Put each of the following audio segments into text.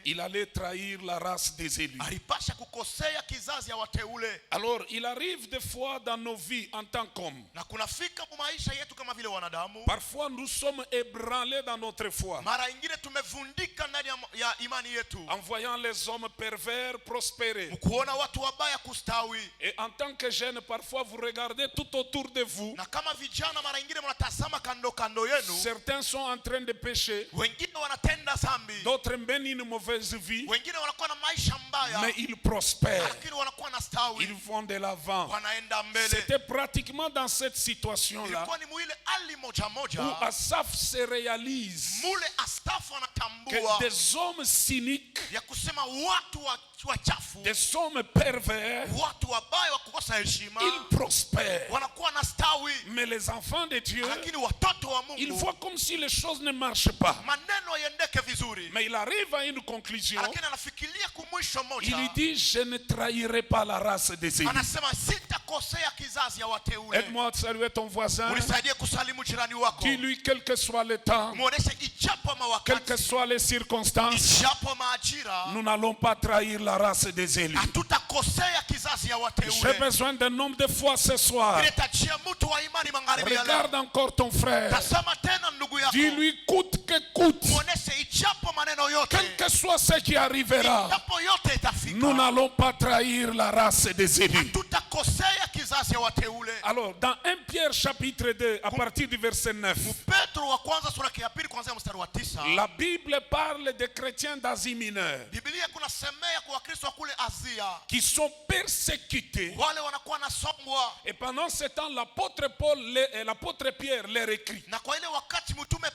il allait trahir la race des élus. alipasha kukosea kizazi ya wateule. Alors, il arrive des fois dans nos vies en tant qu'hommes. Na kunafika mu maisha yetu kama vile wanadamu. Parfois, nous sommes ébranlés dans notre foi. Mara ingine tumevundika ndani ya imani yetu. En voyant les hommes pervers prospérer. Kuona watu wabaya kustawi. Et en tant que jeune, parfois vous regardez tout autour de vous. Na kama vijana mara ingine mnatazama kando kando yenu. Certains sont en train de pécher. Wengine wanatenda dhambi. D'autres mènent une mauvaise vie. Wengine wanakuwa na maisha mbaya. Mais ils prospèrent. Lakini wanakuwa na stawi. Ils vont de l'avant. Wanaenda mbele. C'était pratiquement dans cette situation-là ilikuwa ni muile ali moja moja. Où Asaph se réalise mule Asaph anatambua que des hommes cyniques, ya kusema watu wachafu, des hommes pervers, watu wabaya wa kukosa heshima, ils prospèrent. wanakuwa na stawi. Mais les enfants de Dieu, lakini watoto wa Mungu, ils voient comme si les choses ne marchent pas. maneno yendeke vizuri. Mais il arrive à une conclusion. Lakini anafikiria kumwisho moja. Il dit, je ne trahirai pas la race des élus. Anasema sitakosea kizazi ya wateule. Aide-moi à saluer ton voisin. Unisaidie kusalimu jirani wako. Dis-lui, quel que soit le temps, muoneshe ijapo mawakati, quelles que soient les circonstances, ijapo maajira, nous n'allons pas trahir la race des élus. hatutakosea kizazi ya wateule. J'ai besoin d'un homme de foi ce soir. Ninatajia mtu wa imani magharibi ya leo. Regarde encore ton frère. Tazama tena ndugu yako. Dis-lui, coûte que coûte, muoneshe ijapo maneno yote, quel que soit ce qui arrivera, ijapo yote itafika, nous n'allons pas trahir la race des élus. hatutakosea kizazi ya wateule. Alors, dans 1 Pierre chapitre 2, à partir du verset 9, Petro wa kwanza sura ya pili kuanzia mstari wa 9, la Bible parle des chrétiens d'Asie mineure Biblia kunasemea kwa Wakristo wa kule Asia qui sont persécutés. wale wanakuwa nasongwa. Et pendant ce temps, l'apôtre Pierre leur écrit. Na kwa ile wakati mtume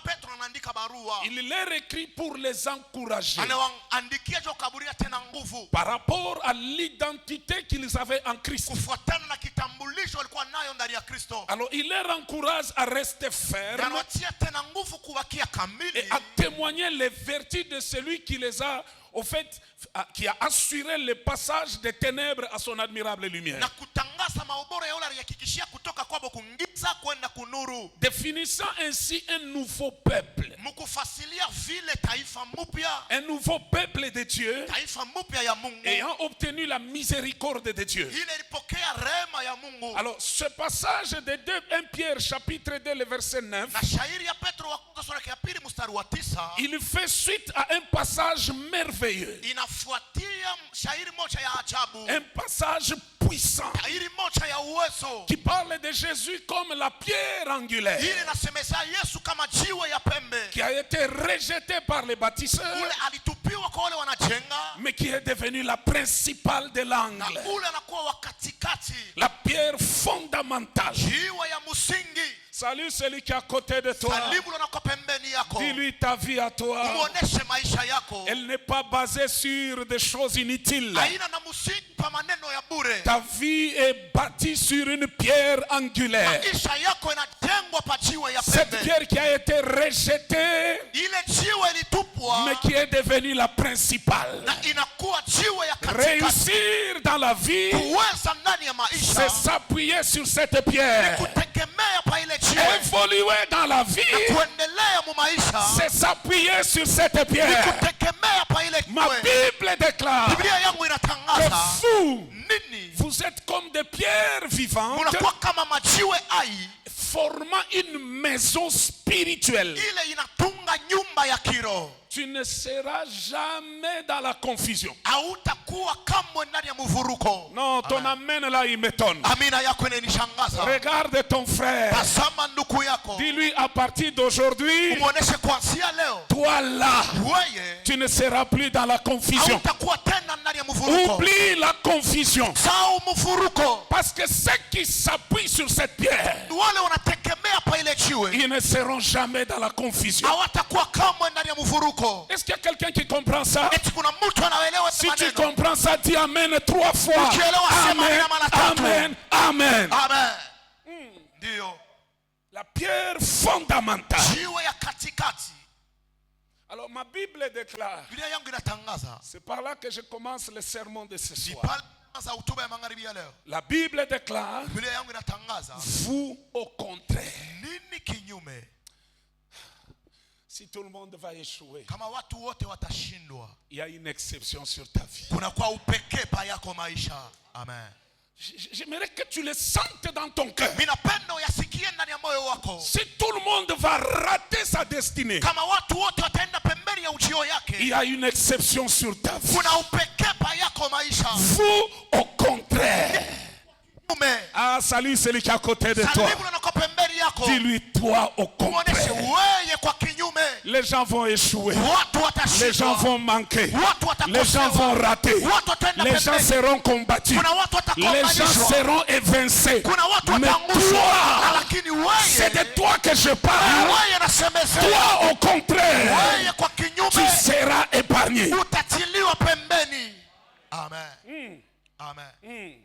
Petro anaandika barua, Il leur écrit pour les encourager anawaandikia jo kaburia tena nguvu par rapport à l'identité qu'ils avaient en Christ. kufuatana na kitambulisho walikuwa nayo ndani ya Kristo. Alors il leur encourage à rester fermes Anawatia tena nguvu kubakia kamili et à témoigner les vertus de celui qui les a, au fait, qui a assuré le passage des ténèbres à son admirable lumière. na kutangaza maubora ya ule aliyehakikishia kutoka kwabo kungiza kwenda kunuru, Définissant ainsi un nouveau peuple. mkufasilia vile taifa mpya, Un nouveau peuple de Dieu taifa mpya ya Mungu ayant obtenu la miséricorde de Dieu. ile ilipokea rehema ya Mungu. Alors ce passage de 1 Pierre chapitre 2 le verset 9, Na shairi ya Petro wa kwanza sura ya pili mstari wa 9 il fait suite à un passage merveilleux, inafuatia shairi moja ya ajabu, un passage puissant shairi moja ya uwezo qui parle de Jésus comme la pierre angulaire ile inasemeza Yesu kama jiwe ya pembe qui a été rejeté par les bâtisseurs ule alitupiwa kwa wale wanajenga, mais qui est devenue la principale de na l'angle, ule anakuwa wa katikati, la pierre fondamentale. jiwe ya msingi. Salut celui qui est à côté de toi. Salimu lako pembeni yako, Dis-lui ta vie à toi. muoneshe maisha yako, Elle n'est pas basée sur des choses inutiles. haina na msingi pa maneno ya bure. Ta vie est bâtie sur une pierre angulaire. Maisha yako inajengwa pa jiwe ya Cette pembe, pierre qui a été rejetée ile jiwe ilitupwa mais qui est devenue la principale. na inakuwa jiwe ya katikati. Réussir dans la vie, Kuweza ndani ya c'est maisha s'appuyer sur cette pierre. kutegemea pa ile jiwe, Évoluer dans la vie, kuendelea mu maisha c'est s'appuyer sur cette pierre. kutegemea pa ile Ma jiwe. Bible déclare Biblia yangu que inatangaza vous, nini, vous êtes comme des pierres vivantes munakuwa kama majiwe ai formant une maison spirituelle. ile inatunga nyumba ya kiroho. Tu ne seras jamais dans la confusion. Hautakuwa kamwe ndani ya mvuruko. Non, ton amen là, il m'étonne. Amina yako inanishangaza. Regarde ton frère. Tazama ndugu yako, Dis-lui à partir d'aujourd'hui, umuoneshe kuanzia leo toi là, wewe tu ne seras plus dans la confusion. hautakuwa tena ndani ya mvuruko. Oublie la confusion. Sao mvuruko, Parce que ceux qui s'appuient sur cette pierre, wale wanategemea pa ile jiwe ils ne seront jamais dans la confusion. hawatakuwa kamwe ndani ya mvuruko. Est-ce qu'il y a quelqu'un qui comprend ça? Eti kuna mtu anaelewa Si tu maneno? comprends ça, dis Amen 3 fois. Ukielewa sema Amen, amina mara tatu. Amen, Amen. Amen. Ndio La pierre fondamentale. jiwe ya katikati. Alors ma Bible déclare, Biblia yangu inatangaza, c'est par là que je commence le sermon de ce soir. pale za hotuba ya magharibi ya leo. La Bible déclare, Biblia yangu inatangaza vous au contraire. nini kinyume? Si tout le monde va échouer, kama watu wote watashindwa, il y a une exception sur ta vie. kuna kwa upekee pa yako maisha. Amen. J'aimerais que tu le sentes dans ton cœur. Minapenda uyasikie ndani ya moyo wako. Si tout le monde va rater sa destinée, Kama watu wote wataenda pembeni ya ujio yake, il y a une exception sur ta vie. kuna upekee pa yako maisha. Vous, au contraire. Mume, Ah, salut celui qui est à côté de toi. salimu na kwa pembeni yako. Dis-lui, toi, au Muoneshe contraire. wewe kwa kinyume. Les gens vont échouer. Watu Les gens watashindwa. vont manquer. Watu Les gens vont watakosewa. rater. Watu wataenda Les gens pembeni. seront combattus. Kuna watu Les gens watakombanishwa. seront évincés. Kuna watu Mais wataangushwa. toi, Lakini c'est de wewe, toi que je parle. wewe nasemezea. Toi, au contraire, Wewe kwa tu kinyume seras épargné. utatiliwa pembeni. Amen. Amen.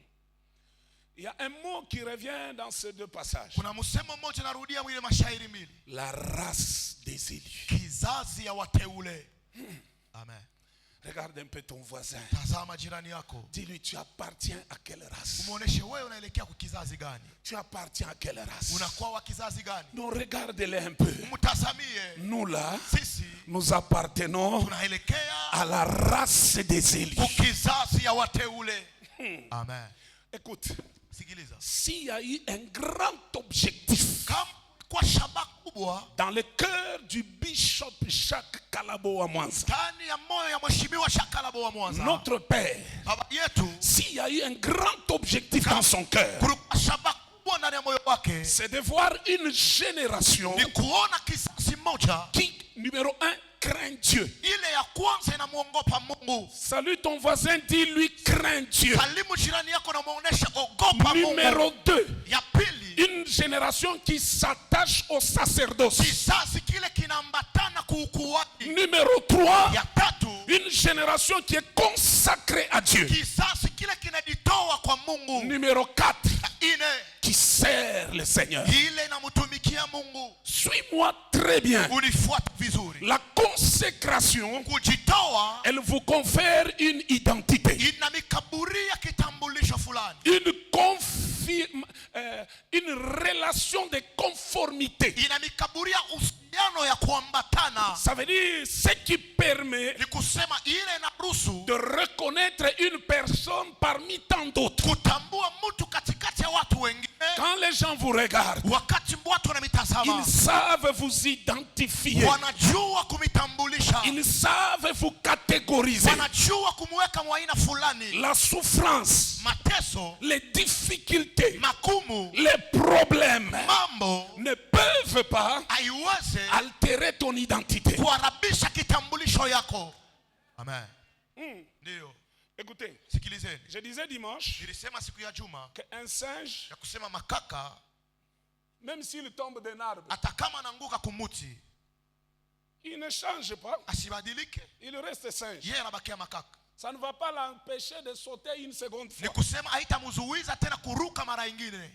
Il y a un mot qui revient dans ces deux passages. Kuna msemo mmoja narudia mwile mashairi mbili. La race des élus. Kizazi ya wateule. Amen. Regarde un peu ton voisin. Tazama jirani yako. Dis-lui, tu appartiens à quelle race? Umuoneshe wewe unaelekea kwa kizazi gani? Tu appartiens à quelle race? Unakuwa wa kizazi gani? Non, regarde-les un peu. Umtazamie. Nous là, Sisi nous appartenons tunaelekea à la race des élus. kwa kizazi ya wateule. Amen. Écoute, Sikiliza. s'il y a eu un grand objectif Kama kwa shaba kubwa dans le cœur du bishop Jacques Kalabo Amwanza, ndani ya moyo ya mheshimiwa Shakalabo wa Mwanza, notre père, baba yetu, s'il y a eu un grand objectif dans son cœur, kulikuwa shaba kubwa ndani ya moyo wake, c'est de voir une génération ni kuona kizazi moja qui, numéro un, craint Dieu. ile ya kwanza inamuogopa Mungu. Salut ton voisin, dis-lui craint Dieu. Salimu jirani yako na muonesha ogopa Numéro Mungu. 2, Ya pili, une génération qui s'attache au sacerdoce. kizazi kile kinaambatana kuukuani. Numéro 3, Ya tatu, une génération qui est consacrée à Dieu. kizazi kile kinajitoa kwa Mungu. Numéro 4, Ya ine, qui sert le Seigneur. ile inamtumikia Mungu. Suis-moi très bien. Unifuate vizuri. La consécration, Kujitoa elle vous confère une identité, inamikaburia kitambulisho fulani, une relation de conformité. inamikaburia uhusiano ya kuambatana. Ça veut dire ce qui permet Ni kusema ile inaruhusu de reconnaître une personne parmi tant d'autres. kutambua mtu katikati ya watu wengine. Quand les gens vous regardent, Wakati watu wanamitazama, ils savent vous identifier. wanajua kumitambulisha, Ils savent vous catégoriser. wanajua kumweka mwaina fulani. La souffrance, Mateso, les difficultés, makumu, les problèmes mambo ne peuvent pas haiweze altérer ton identité. kuharabisha kitambulisho yako. Amen. Ndio. Écoutez, Sikilizeni. je disais dimanche Nilisema siku ya Juma qu'un singe, ya kusema makaka même s'il tombe d'un arbre, hata kama anaanguka kumuti il ne change pas, asibadilike, il reste singe. yeye anabakia makaka. Ça ne va pas l'empêcher de sauter une seconde Ni fois. kusema haitamzuiza tena kuruka mara nyingine.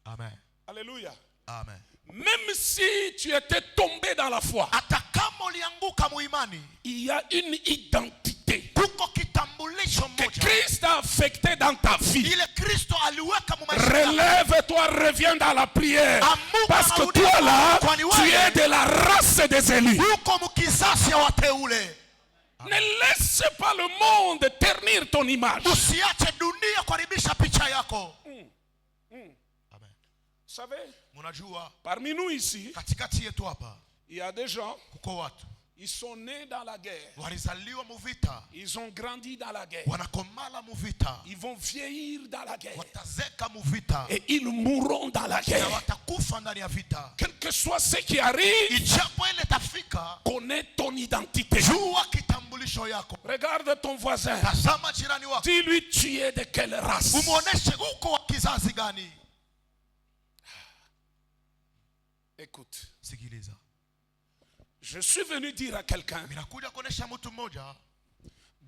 Amen. Alléluia. Amen. Même si tu étais tombé dans la foi, Hata kama ulianguka muimani, il y a une identité kuko kitambulisho que moja Christ a affecté dans ta vie. ile Kristo aliweka mu maisha yako. Relève-toi, reviens dans la prière. Amuka Parce que na urudi toi là, kwani tu wewe es de la race des élus. uko mkizazi ya wateule. Ne laisse pas le monde ternir ton image. Vous Usiache dunia kuharibisha picha yako. Amen. savez, Mnajua parmi nous ici, katikati yetu hapa il y a des gens, kuko watu ils sont nés dans la guerre. walizaliwa muvita, Ils ont grandi dans la guerre. wanakomala muvita, Ils vont vieillir dans la guerre. watazeka muvita Et ils mourront dans la na guerre. watakufa ndani ya vita. Quel que soit ce qui arrive, Ijapo ile tafika, connais ton identité. jua kitambulisho yako. Regarde ton voisin. Tazama jirani wako, Dis-lui, tu es de quelle race? umuoneshe uko wa kizazi gani. Écoute, Sikiliza, je suis venu dire à quelqu'un, minakuja kuonesha mtu mmoja,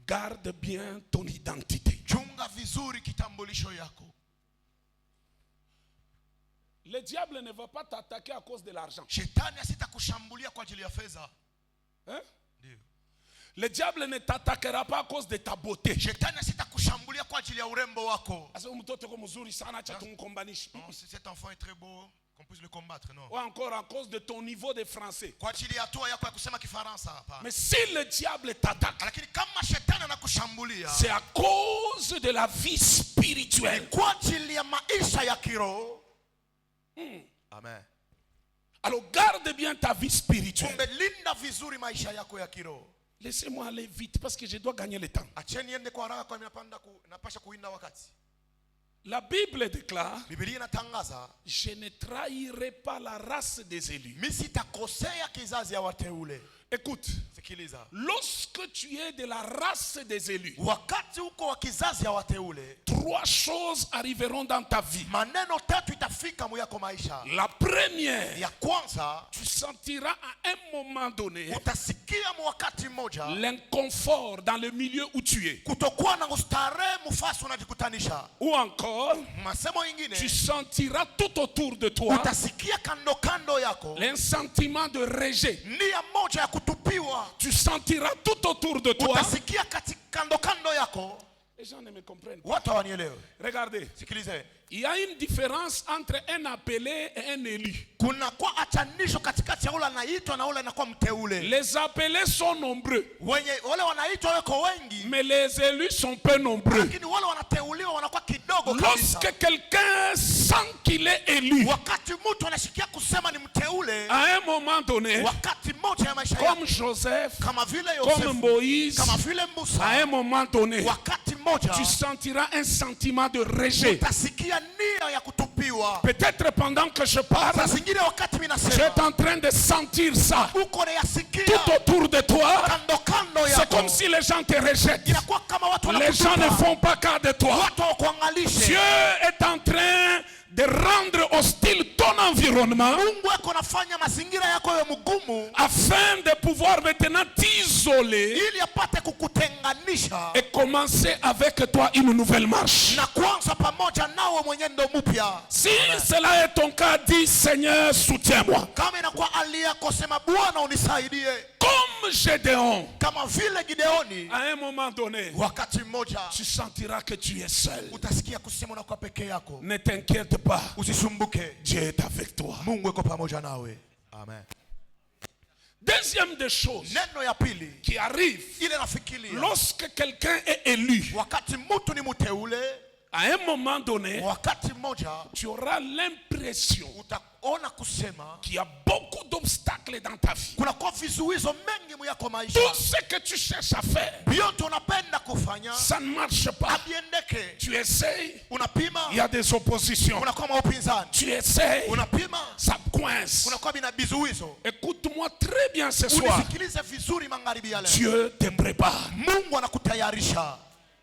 garde bien ton identité. chunga vizuri kitambulisho yako. Le diable ne va pas t'attaquer à cause de l'argent. Shetani asitakushambulia kwa ajili ya fedha. Hein? Ndio. Le diable ne t'attaquera pas à cause de ta beauté. Shetani asitakushambulia kwa ajili ya urembo wako. Asa mtoto ko mzuri sana acha tumkombanishe. Non, cet enfant est très beau. qu'on puisse le combattre, non. Ou encore à cause de ton niveau de français. Kwa ajili ya hatua yako ya kusema Kifaransa hapa. Mais si le diable t'attaque, Lakini kama shetani anakushambulia, c'est à cause de la vie spirituelle. kwa ajili ya maisha ya kiroho. Amen. Alors garde bien ta vie spirituelle. Kumbe linda vizuri maisha yako ya kiroho. Laissez-moi aller vite parce que je dois gagner le temps. Acheni niende kwa haraka kwa napasha kuinda wakati. La Bible déclare, Biblia inatangaza, je ne trahirai pas la race des élus. mimi sitakosea kizazi ya wateule. Écoute, Sikiliza. lorsque tu es de la race des élus, Wakati uko wa kizazi ya wateule, 3 choses arriveront dans ta vie. maneno tatu itafika muyako maisha. La première, Ya kwanza, tu sentiras à un moment donné utasikia wakati mmoja l'inconfort dans le milieu où tu es. kutokuwa na ustarehe mufasi unajikutanisha. Ou encore, Masemo ingine, tu sentiras tout autour de toi utasikia kando kando yako un sentiment de rejet. nia moja ya kutupiwa. Tu sentiras tout autour de toi. Utasikia kando kando yako. Les gens ne me comprennent pas. Watu hawanielewe. Regardez, Sikilize. il y a une différence entre un appelé et un élu. Kuna kwa achanisho katikati ya ule anaitwa na ule anakuwa mteule. Les appelés sont nombreux, Wale wanaitwa wako wengi, mais les élus sont peu nombreux. lakini wale wanateuliwa wanakuwa kidogo kabisa. Lorsque quelqu'un sent qu'il est élu, Wakati mtu anashikia kusema ni mteule, à un moment donné, wakati mmoja ya maisha comme yake, Joseph, kama vile comme Yosefu, Moïse, kama vile à Musa, un moment donné, wakati mmoja tu sentiras un sentiment de rejet. utasikia nia ya kutupiwa. Peut-être pendant que je parle, Saa zingine wakati mimi tu es nasema, en train de sentir ça uko nayasikia tout autour de toi. kando kando C'est yako. comme si les gens te rejettent. Inakuwa kama watu Les gens ne wanakutupa, font pas cas de toi. watu wakuangalishe. Dieu est en train de rendre hostile ton environnement Mungu yako anafanya mazingira yako yawe mgumu afin de pouvoir maintenant t'isoler ili apate kukutenganisha et commencer avec toi une nouvelle marche. na kuanza pamoja nawe mwenyendo mpya. Si cela est ton cas, dis Seigneur, soutiens-moi. Kama inakuwa hali yako, sema Bwana unisaidie. Comme Gédéon, Kama vile Gideoni, à un moment donné, wakati mmoja tu sentiras que tu es seul. utasikia kusema unakuwa peke yako. Ne t'inquiète pas, Usisumbuke, Dieu est avec toi. Mungu yuko pamoja nawe. Amen. Deuxième des choses Neno ya pili qui arrive ile nafikiria, lorsque quelqu'un est élu, wakati mtu ni mteule, à un moment donné, wakati mmoja tu auras l'impression utaona kusema qu'il y a beaucoup d'obstacles dans ta vie. kuna kwa vizuizo mengi mwako maisha. Tout ce que tu cherches à faire, Vyote unapenda kufanya ça ne marche pas. abiendeke. Tu essayes, Unapima, il y a des oppositions. unakuwa maupinzani. Tu essayes, Unapima, ça coince. unakuwa bina vizuizo. Écoute-moi très bien ce soir. Unisikilize vizuri magharibi ya leo. Dieu te prépare. Mungu anakutayarisha.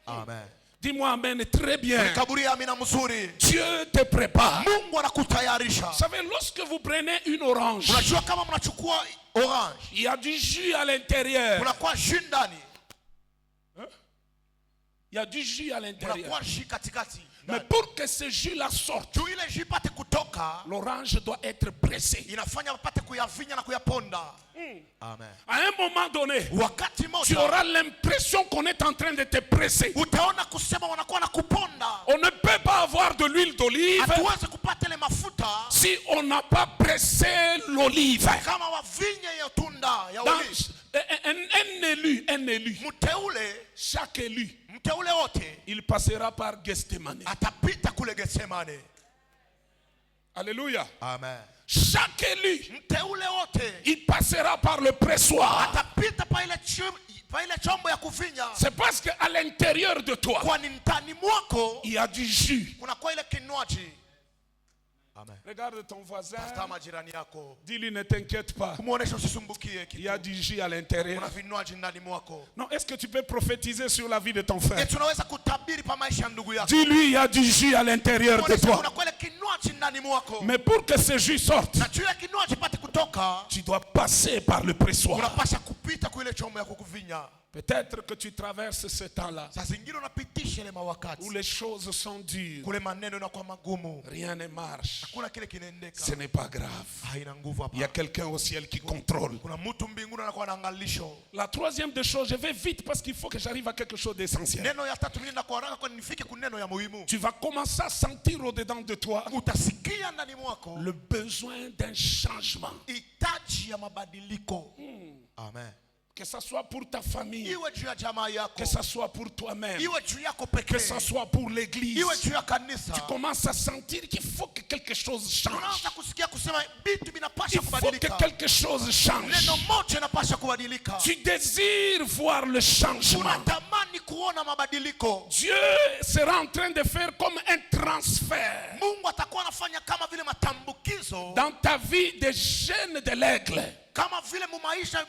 Amen. Dis-moi amen très bien. Kaburi amina mzuri. Dieu te prépare. Mungu anakutayarisha. Vous savez, lorsque vous prenez une orange, Unajua kama mnachukua orange, il y a du jus à l'intérieur. kunakuwa jus ndani, Il y a du jus à l'intérieur. kunakuwa jus katikati. Mais pour que ce jus-là sorte, Juu ile jus pate kutoka, l'orange doit être pressée. inafanya pate kuyavinya na kuyaponda. Amen. À un moment donné, Wakati tu moja auras l'impression qu'on est en train de te presser. utaona kusema wanakuwa na kuponda. On ne peut pas avoir de l'huile d'olive Hatuwezi kupata ile mafuta si on n'a pas pressé l'olive. kama wavinye ya tunda ya Dans- olive. un élu, Mteule, chaque élu, mteule wote il passera par Gethsemane. atapita kule Getsemane. Alléluia. Amen. Chaque élu, Mteule wote il passera par le pressoir. atapita pa ile chombo ya kuvinya, C'est parce qu'à l'intérieur de toi, kwani ndani mwako il y a du jus. kunakuwa ile kinywaji. Amen. Regarde ton voisin, Tafuta majirani yako, dis-lui ne t'inquiète pas. kumuonesha usisumbukie Il y a kitu. du jus à l'intérieur. Kuna vinywaji ndani mwako. Non, est-ce que tu peux prophétiser sur la vie de ton frère? Tunaweza kutabiri pa maisha ya ndugu yako. Dis-lui, il y a du jus à l'intérieur de Kumuonesha toi. kunakuwa ile kinywaji ndani mwako. Mais pour que ce jus sorte, Na juu ya kinywaji pate kutoka, tu dois passer par le pressoir. unapasha kupita kupita kule chombo ya kukuvinya. Peut-être que tu traverses ce temps-là Saa zingine unapitisha ile mawakati où les choses sont dures. kule maneno yanakuwa magumu, Rien ne marche. hakuna kile kinaendeka, Ce n'est pas grave. haina nguvu Il y a hapa. quelqu'un au ciel qui contrôle. Kuna mtu mbinguni anakuwa na angalisho. La troisième des choses, je vais vite parce qu'il faut que j'arrive à quelque chose d'essentiel. Neno ya tatu mimi kwa haraka kwa nifike ku neno ya muhimu. Tu vas commencer à sentir au-dedans de toi Utasikia ndani mwako le besoin d'un changement. hitaji ya mabadiliko. Amen. Que ça soit pour ta famille, Iwe juu ya jamaa yako, que ça soit pour toi-même, iwe juu yako que pekee, ça soit pour l'église. iwe juu ya kanisa. Tu commences à sentir qu'il faut que quelque chose change. Unaanza kusikia kusema vitu vinapasha Il faut que kubadilika. quelque chose change. Neno moja inapasha kubadilika. Tu désires voir le changement. Unatamani kuona mabadiliko. Dieu sera en train de faire comme un transfert Mungu atakuwa anafanya kama vile matambukizo, dans ta vie des gènes de l'aigle. kama vile mumaisha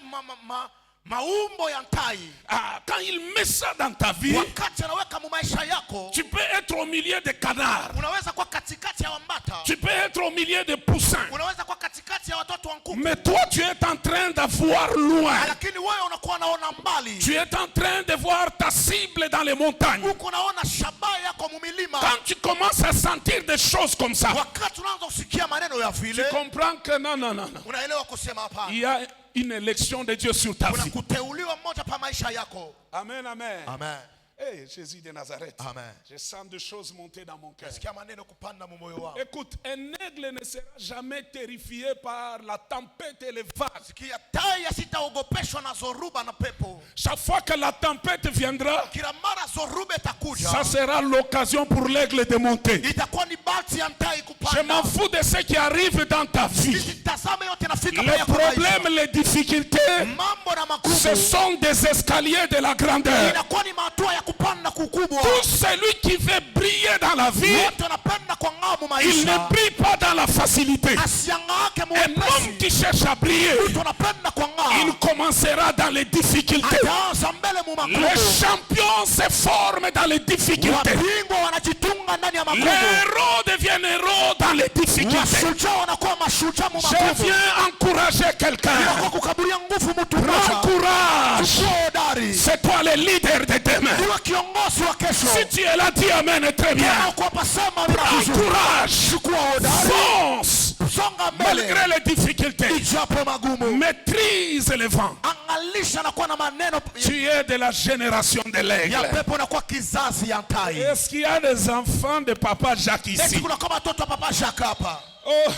maumbo ya tai. Ah, quand il met ça dans ta vie, Wakati anaweka mumaisha yako, tu peux être au milieu des canards. unaweza kuwa katikati ya wambata, Tu peux être au milieu des poussins. unaweza kuwa katikati ya watoto wa nkuku. Mais toi, tu es en train d'avoir loin. Lakini wewe unakuwa unaona mbali. Tu es en train de voir ta cible dans les montagnes. Uko unaona shabaha yako mumilima. Quand tu commences à sentir des choses comme ça, Wakati unaanza kusikia maneno ya tu vile, comprends que non. unaelewa kusema hapa. Il y a une élection de Dieu sur ta Kuna vie. kuteuliwa mmoja pa maisha yako. Amen, amen. Amen. Hey, Jésus de Nazareth. Amen. Je sens des choses monter dans mon cœur. Sikia maneno kupanda mu moyo wako. Écoute, un aigle ne sera jamais terrifié par la tempête et les vagues. Sikia, tai sitaogopeshwa na zoruba na pepo. Chaque fois que la tempête viendra, Kila mara zoruba itakuja, ça sera l'occasion pour l'aigle de monter. itakuwa ni bahati ya tai Je kupanda. m'en fous de ce qui arrive dans ta vie. Tazama yote nafika Les problèmes, les difficultés, mambo na ce magumu sont des escaliers de la grandeur. inakuwa ni hatua ya kupanda kukubwa. Tout celui qui veut briller dans la vie, Wote wanapenda kwa ngamu il maisha. ne brille pas dans la facilité. Asiangaake Un mwepesi. homme qui cherche à briller, Mtu anapenda kwa il ngamu. commencera dans les difficultés. Ataanza mbele mu Les magumu. champions se forment dans les difficultés. Wabingwa wanajitunga ndani ya Les magumu. héros deviennent héros dans les difficultés. Mashujaa wanakuwa mashujaa mu Je magumu. viens encourager quelqu'un. Kwa kukaburia nguvu mtu mmoja. Encourage. Chukua hodari. C'est toi le leader de demain. Ndiwe kiongozi wa kesho. Si tu es là, dis amen, très bien. Kwa pasema bila kuzuia. Encourage. Chukua hodari. Fonce. Songa mbele. Malgré les difficultés. Ijapo magumu. Maîtrise le vent. Angalisha na kuwa na maneno Tu es de la génération de ya l'aigle. pepo na kuwa kizazi ya tai. Est-ce qu'il y a des enfants de Papa Jacques Eti ici? kuna kama watoto wa Papa Jacques hapa. Oh.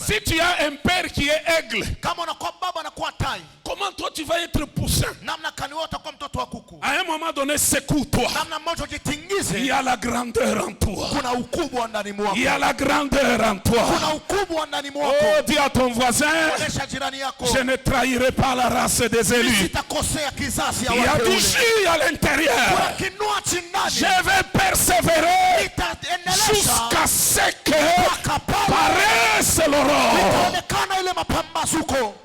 Si tu as un père qui est aigle, Kama unakuwa baba na kuwa tai. comment toi tu vas être poussin? Namna kani wewe utakuwa mtoto wa kuku. À un moment donné, secoue-toi. Namna mmoja Il ujitingize. y a la grandeur en toi. Kuna ukubwa ndani mwako. Il y a la grandeur en toi. Kuna ukubwa ndani mwako. Oh, dis à ton voisin, Onesha jirani yako. je ne trahirai pas la race des élus. Sitakosea kizazi ya Il y a watu du ule. jus à Kuna l'intérieur. kinywaji ndani. Je vais persévérer Nitaendelesha jusqu'à ce que mpaka pale paraisse l'aurore. itaonekana ile mapambazuko.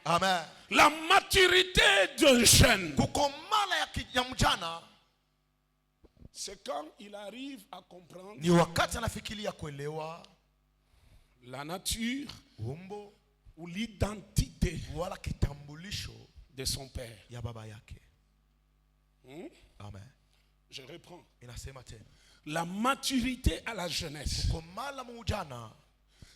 Amen. La maturité d'un jeune, Kukomala ya mjana c'est quand il arrive à comprendre ni wakati anafikiria kuelewa la nature umbo ou l'identité wala kitambulisho de son père. ya baba yake. Amen. Je reprends. Inasema tena. La maturité à la jeunesse, Kukomala mujana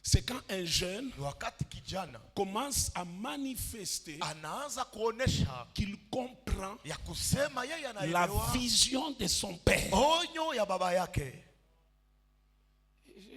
c'est quand un jeune ni wakati kijana commence à manifester anaanza kuonesha qu'il comprend ya kusema yeye la anaelewa vision de son père. onyo ya baba yake.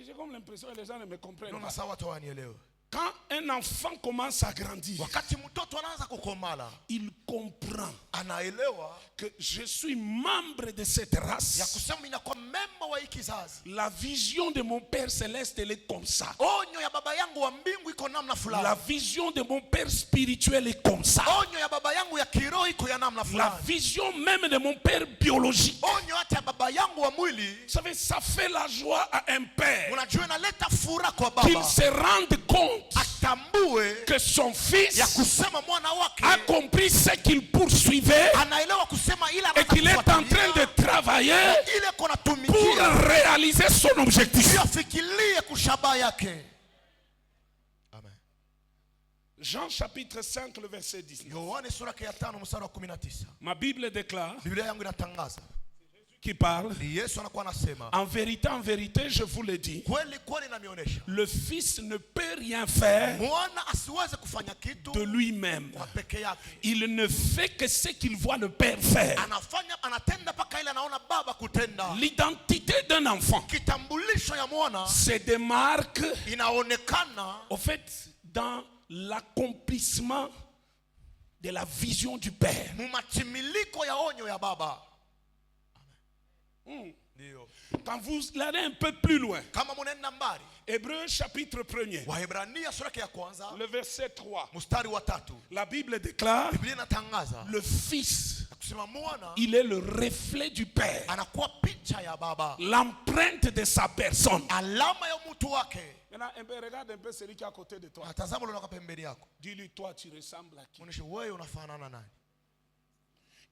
J'ai comme l'impression que les gens ne me comprennent Ndio pas. sawa watu wanielewe. Quand un enfant commence à grandir, Wakati mtoto anaanza kukomala, il comprend anaelewa que je suis membre de cette ya race. kusema inakuwa memba wa hii kizazi. La vision de mon père céleste, elle est comme ça. Onyo ya baba yangu wa mbingu iko namna La fulani. vision de mon père spirituel est comme ça. Onyo ya baba yangu ya kiroho iko ya namna La fulani. vision même de mon père biologique. Onyo hata ya baba yangu wa mwili, Vous savez, ça fait la joie à un père unajua inaleta furaha kwa qu'il baba. se rende compte Atambue que son ya fils kusema mwana wake a compris ce qu'il poursuivait anaelewa kusema ile et qu'il est en train de travailler ile kona pour tumikia réaliser son objectif. afikirie kushabaha yake. Amen. Jean chapitre 5, le verset 19. Yohane sura ya 5 mstari wa 19. Ma Bible déclare, Biblia yangu inatangaza, qui parle, ni Yesu anakuwa anasema, en vérité, je vous le dis, kweli kweli namionyesha, le Fils ne peut rien faire mwana asiweze kufanya kitu de lui-même. kwa peke yake. Il ne fait que ce qu'il voit le Père faire. Anatenda paka ile anaona baba kutenda. L'identité d'un enfant Kitambulisho ya mwana se démarque, inaonekana au fait, dans l'accomplissement de la vision du Père. mumachimiliko ya onyo ya baba. Quand vous allez un peu plus loin, Kama munenda mbali, Hébreux chapitre 1er, Waebrania sura ya kwanza le verset 3, mstari wa 3, la Bible déclare, Biblia inatangaza le Fils, kusema mwana il est le reflet du Père, anakuwa picha ya baba, l'empreinte de sa personne. alama ya mtu wake. Maintenant, regarde un peu celui qui est à côté de toi. Tazama ule unaka pembeni yako, Dis-lui, toi, tu ressembles à qui? muoneshe wewe unafanana nani.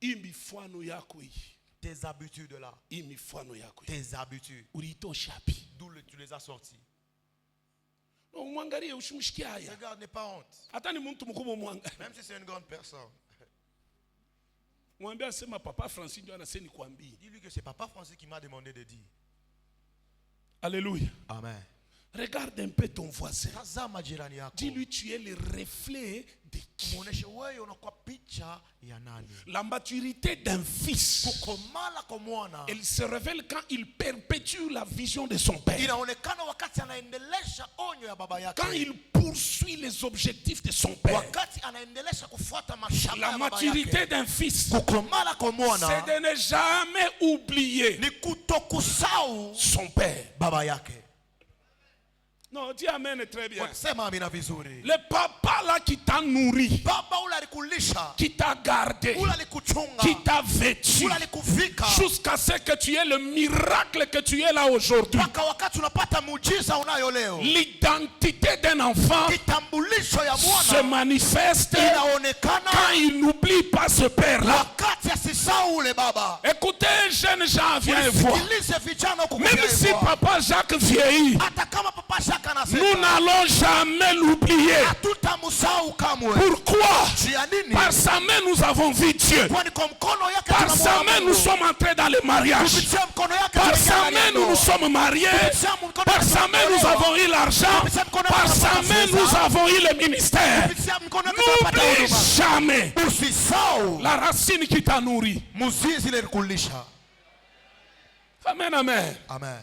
Imifano yako hii. Tes habitudes là, Imifano yako hii. tes habitudes, Ulito shapi. d'où tu les as sortis. Umwangalie ushimshikie haya. Regarde, n'aie pas honte, Hata ni mtu mkubwa umwangalie. même si c'est une grande personne. Mwambie asema papa Francis ndio anasema nikwambie. Dis-lui que c'est papa Francis qui m'a demandé de dire. Alléluia. Amen. Regarde un peu ton voisin. Tazama jirani yako, Dis-lui tu es le reflet de qui? muoneshe wewe unakuwa picha ya nani. La maturité d'un fils, Kukomala kwa mwana elle se révèle quand il perpétue la vision de son père. inaonekana wakati anaendelesha onyo ya baba yake, Quand il poursuit les objectifs de son père. wakati anaendelesha kufuata mashamba La ya baba maturité yake. d'un fils, Kukomala kwa c'est mwana de ne jamais oublier ni kutokusahau son père. baba yake. Non, dis amen très bien. Sema amina vizuri. Le papa là qui t'a nourri, Baba ule alikulisha, qui t'a gardé, ule alikuchunga, qui t'a vêtu, ule alikuvika, jusqu'à ce que tu aies le miracle que tu es là aujourd'hui. mpaka wakati unapata muujiza unayo leo. L'identité d'un enfant Kitambulisho ya se mwana manifeste inaonekana quand il n'oublie pas ce père-là. wakati asisahau ule baba. Écoutez, jeune gens, viens voir. Sikilize vijana huku Même kuja si hivyo. papa Jacques vieillit, Hata kama papa Shaka nous anasema n'allons jamais l'oublier. hatutamsahau kamwe. Pourquoi? Juu ya nini? Par sa main, nous avons vu Dieu. Kwani kwa mkono yake Par sa tunamwona main, Mungu. nous sommes entrés dans le mariage. Kupitia mkono yake Par tumeingia sa ndani ya main, nous ndoa. nous sommes mariés. Kupitia mkono Par yake sa main, nous tumeolewa. avons eu l'argent. Par sa main, nous avons eu le ministère. Kupitia mkono yake tunapata N'oublie huduma. jamais Usisahau la racine qui t'a nourri. mzizi ile ilikulisha. Amen, amen. Amen.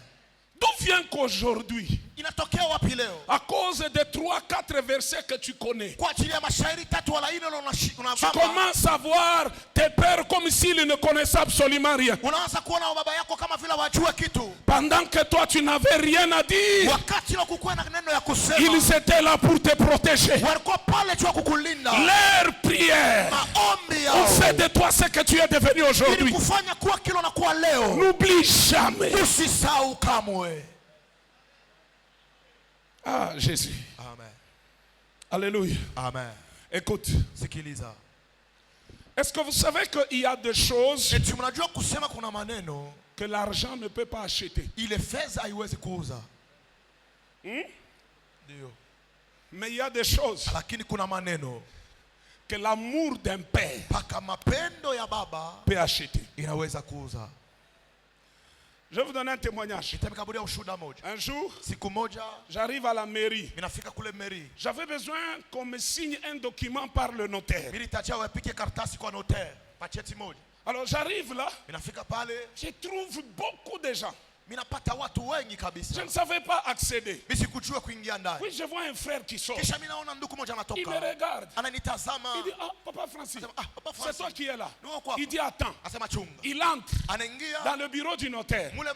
D'où vient qu'aujourd'hui, Inatokea wapi leo? à cause des 3-4 versets que tu connais, Kwa ajili ya mashairi 3 wala 4 tu unavamba. commences à voir tes pères comme s'ils ne connaissaient absolument rien. Unaanza kuona baba yako kama vile wajua kitu. Pendant que toi, tu n'avais rien à dire, Wakati la kukuwa na neno ya kusema. ils étaient là pour te protéger. Walikuwa pale tu kukulinda. Leur prière Maombi ont yao fait de toi ce que tu es devenu ili aujourd'hui. kufanya kuwa kilo na kuwa leo. N'oublie jamais. Usisahau kamwe. Ah, Jésus. Amen. Alléluia. Amen. Écoute, Sikiliza. est-ce que vous savez qu'il y a des choses Eti mnajua kusema kuna maneno que l'argent ne peut pas acheter? ile fedha haiwezi kuuza. Ndio. Mais il y a des choses Lakini kuna maneno que l'amour d'un père paka mapendo ya baba peut acheter. inaweza kuuza. Je vais vous donner un témoignage. Nitamkaburia ushuhuda moja. Un jour, Siku moja j'arrive à la mairie. minafika kule meri. J'avais besoin qu'on me signe un document par le notaire. Mimi nitacha wapike karatasi kwa notaire. Pacheti moja. Alors j'arrive là, Minafika pale, je trouve beaucoup de gens. minapata watu wengi kabisa. Je ne savais pas accéder. Mimi sikujua kuingia ndani. Puis je vois un frère qui sort. Kisha mimi naona ndugu moja Il me anatoka. regarde. Ananitazama. Il dit, ah, Papa Francis, Ah, Papa c'est Francis. toi qui es là. Ndio kwa Il dit, attends. Asema chunga. Il entre Anaingia dans le bureau du notaire. mule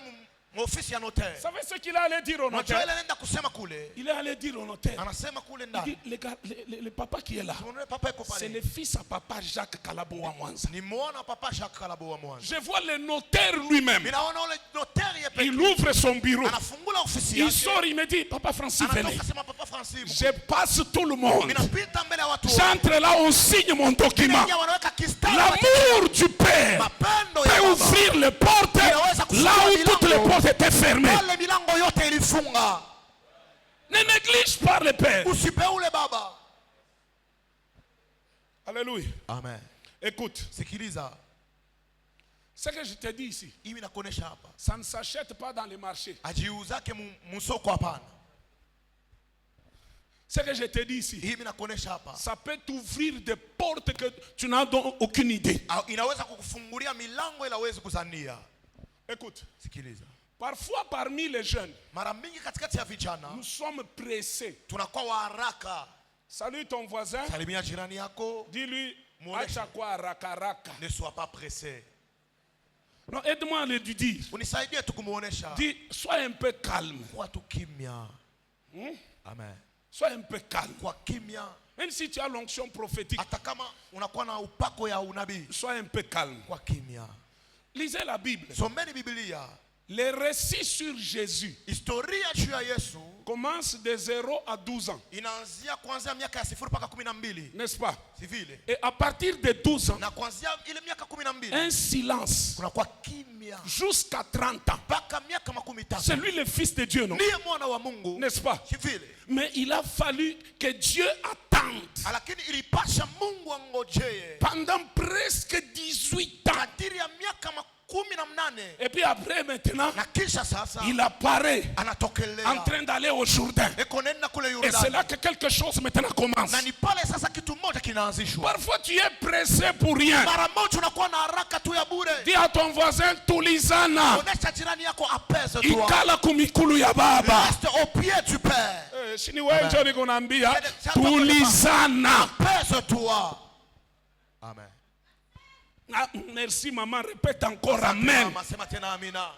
ofisi ya notaire. Vous savez ce qu'il allait dire au Unajua notaire? ile anaenda kusema kule. Il est allé dire au notaire. Anasema kule Il ndani. dit, le papa qui est là, Tunaona papa yuko c'est pale. le fils à papa Jacques Kalaboa Mwanza. Nimeona papa Jacques Kalabo wa Mwanza. Je vois le notaire lui-même. Ninaona ule notaire yeye Il pekee. ouvre son bureau. Anafungula ofisi Il yake. sort, il me dit, Papa Francis, venez. Anatoka sema papa Francis. Je passe tout le monde. Ninapita mbele ya watu wote. J'entre là, on signe mon document. Ningia wanaweka kistari. L'amour du Père Mapendo ya peut baba. ouvrir les portes là où toutes les portes étaient fermées. Wale milango yote ilifunga. Ne néglige pas le Père. Usipeule baba. Alléluia. Amen. Écoute, Sikiliza. ce que je te dis ici, Hivi nakuonesha hapa. ça ne s'achète pas dans les marchés. Ajiuzake musoko hapana. Ce que je te dis ici, Hivi nakuonesha hapa. ça peut t'ouvrir des portes que tu n'as donc aucune idée. Inaweza kukufungulia milango ila huwezi kuzania. Écoute, Sikiliza. parfois parmi les jeunes, Mara mingi katikati ya vijana nous sommes pressés. tunakuwa wa haraka. Salut ton voisin, Salimia jirani yako. dis-lui, Mwonyeshe. acha kwa haraka haraka. Ne sois pas pressé. Non, aide-moi à le lui dire. Unisaidie tu kumuonesha. Dis, sois un peu calme. Kwa tu kimya. Amen. Sois un peu calme. Kwa kimya. Même si tu as l'onction prophétique, Hata kama unakuwa na upako ya unabii. sois un peu calme. Kwa kimya. Lisez la Bible. Someni Biblia. Les récits sur Jésus Historia juu ya Yesu commencent de 0 à 12 ans. inaanzia kuanzia miaka ya 0 mpaka 12. N'est-ce pas? Si vile. Et à partir de 12 ans, Na kuanzia ile miaka 12 un silence kunakuwa kimya jusqu'à 30 ans. mpaka miaka 13. C'est lui le Fils de Dieu, non? Ndiye mwana wa Mungu. N'est-ce pas? Si vile. Mais il a fallu que Dieu attende Lakini ilipasha Mungu angojee pendant presque 18 ans. kadiri ya miaka 18. Et puis après, maintenant, Na kisha sasa il apparaît en anatokelea. train d'aller au Jourdain. Eko nenda kule Et c'est là Yordani. que quelque chose maintenant commence. Na ni pale sasa kitu moja kinaanzishwa. Parfois, tu es pressé pour rien. Mara moja unakuwa na haraka tu ya bure. Dis à ton voisin, tulizana. Onesha jirani yako apeze tu. Ikala kumikulu ya baba. Reste au pied du Père. Shini wenjo niko naambia, tulizana. Apeze tu. Amen. Ah, merci maman, répète encore amen. Sema tena amina.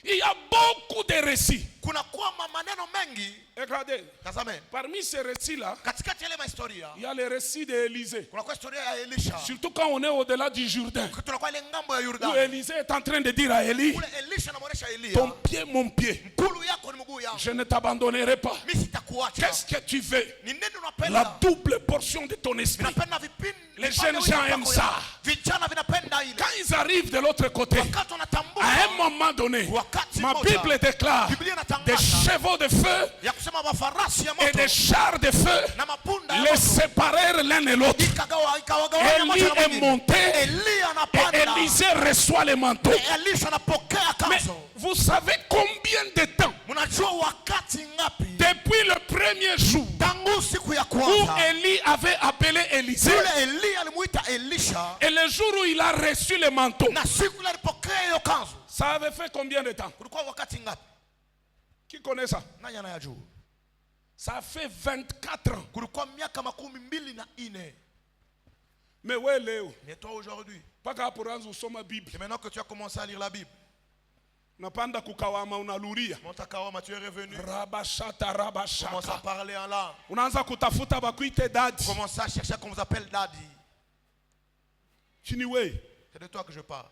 Il y a beaucoup de récits. Kuna kuwa maneno mengi. Regardez, Tazameni. parmi ces récits-là, Katikati ya ile historia il y a le récit d'Élisée. kuna kwa historia ya Elisha. Surtout quand on est au-delà du Jourdain. Tunakuwa ile ngambo ya Où Yordani. Élisée est en train de dire à Élie, Kule Elisha anamuonesha Elia. ton pied, mon pied, Mguu yako ni mguu yangu. je ne t'abandonnerai pas. Mimi sitakuacha. Qu'est-ce que tu veux? Ni nini La unapenda? double portion de ton esprit. Napenda vipindi. Les jeunes gens aiment ça. Vijana vinapenda ile. Quand ils arrivent de l'autre côté, Wakati wanatambua. à un moment donné, Wakati ma moja. Bible déclare Biblia des inatangaza chevaux de feu ya kusema mafarasi ya et moto des chars de feu na mapunda ya les moto. séparèrent l'un et l'autre. Ikawagawanya moja Élie na est mwingine. monté Elia et anapanda. Élisée reçoit le manteau. Elisha anapokea Mais kanzo. vous savez combien de temps, Mnajua wakati ngapi? depuis le premier jour Tangu siku ya où kwanza. Élie avait appelé Élisée Yule Elia alimuita Elisha et le jour où il a reçu le manteau, na siku ile alipokea hiyo kanzo. ça avait fait combien de temps? Kulikuwa wakati ngapi? Qui connaît ça? Nani anayajua? Ça fait 24 ans. Kulikuwa miaka 24. Mais ouais, Léo, Mais toi aujourd'hui, pas qu'à pour usoma Bible. c'est maintenant que tu as commencé à lire la Bible. Unapanda kukawama unaluria. Montakawama, tu es revenu. Rabashata Commence à rabashaka. parler en langue. Unaanza kutafuta bakuite dadi. Commence à chercher qu'on vous appelle Daddy. Chiniwe. C'est de toi que je parle.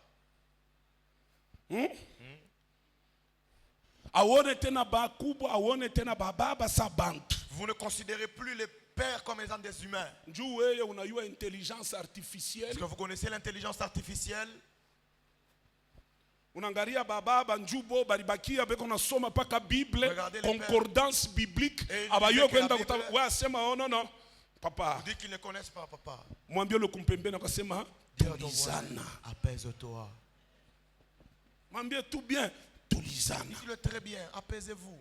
Awone tena bakubwa, awone tena bababa sa bantu. Vous ne considérez plus les pères comme étant des humains. Njoo wewe unayua intelligence artificielle. Est-ce que vous connaissez l'intelligence artificielle? Unaangalia bababa njubo balibakia beko nasoma paka Bible, Regardez les concordance biblique. Et ils Abayo disaient que la kwenda Bible- kutafuta. Wewe asema oh non non. Papa, Vous dites qu'ils ne connaissent pas, papa. mwambie le kumpembeni akasema Dis à ton voisin, tulizana. apaise-toi. Mwambie tout bien, tulizana. Dis-le très bien, apaisez-vous.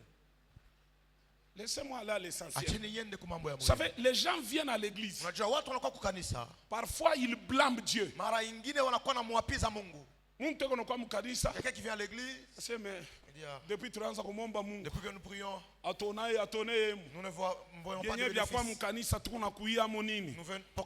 Laissez-moi aller à l'essentiel. Acheni yende kumambo ya Vous Mungu. savez, les gens viennent à l'église. Unajua watu wanakuwa kukanisa. Parfois, ils blâment Dieu. Mara ingine wanakuwa na muapiza Mungu. Mtu yuko kwa mkanisa, Quelqu'un qui vient à l'église, aseme il dit, ah, depuis tunaanza kumomba Mungu, depuis que nous prions, atone nous ne voyons pas de yenye vya kwa bénéfice. mkanisa tuko na kuia monini.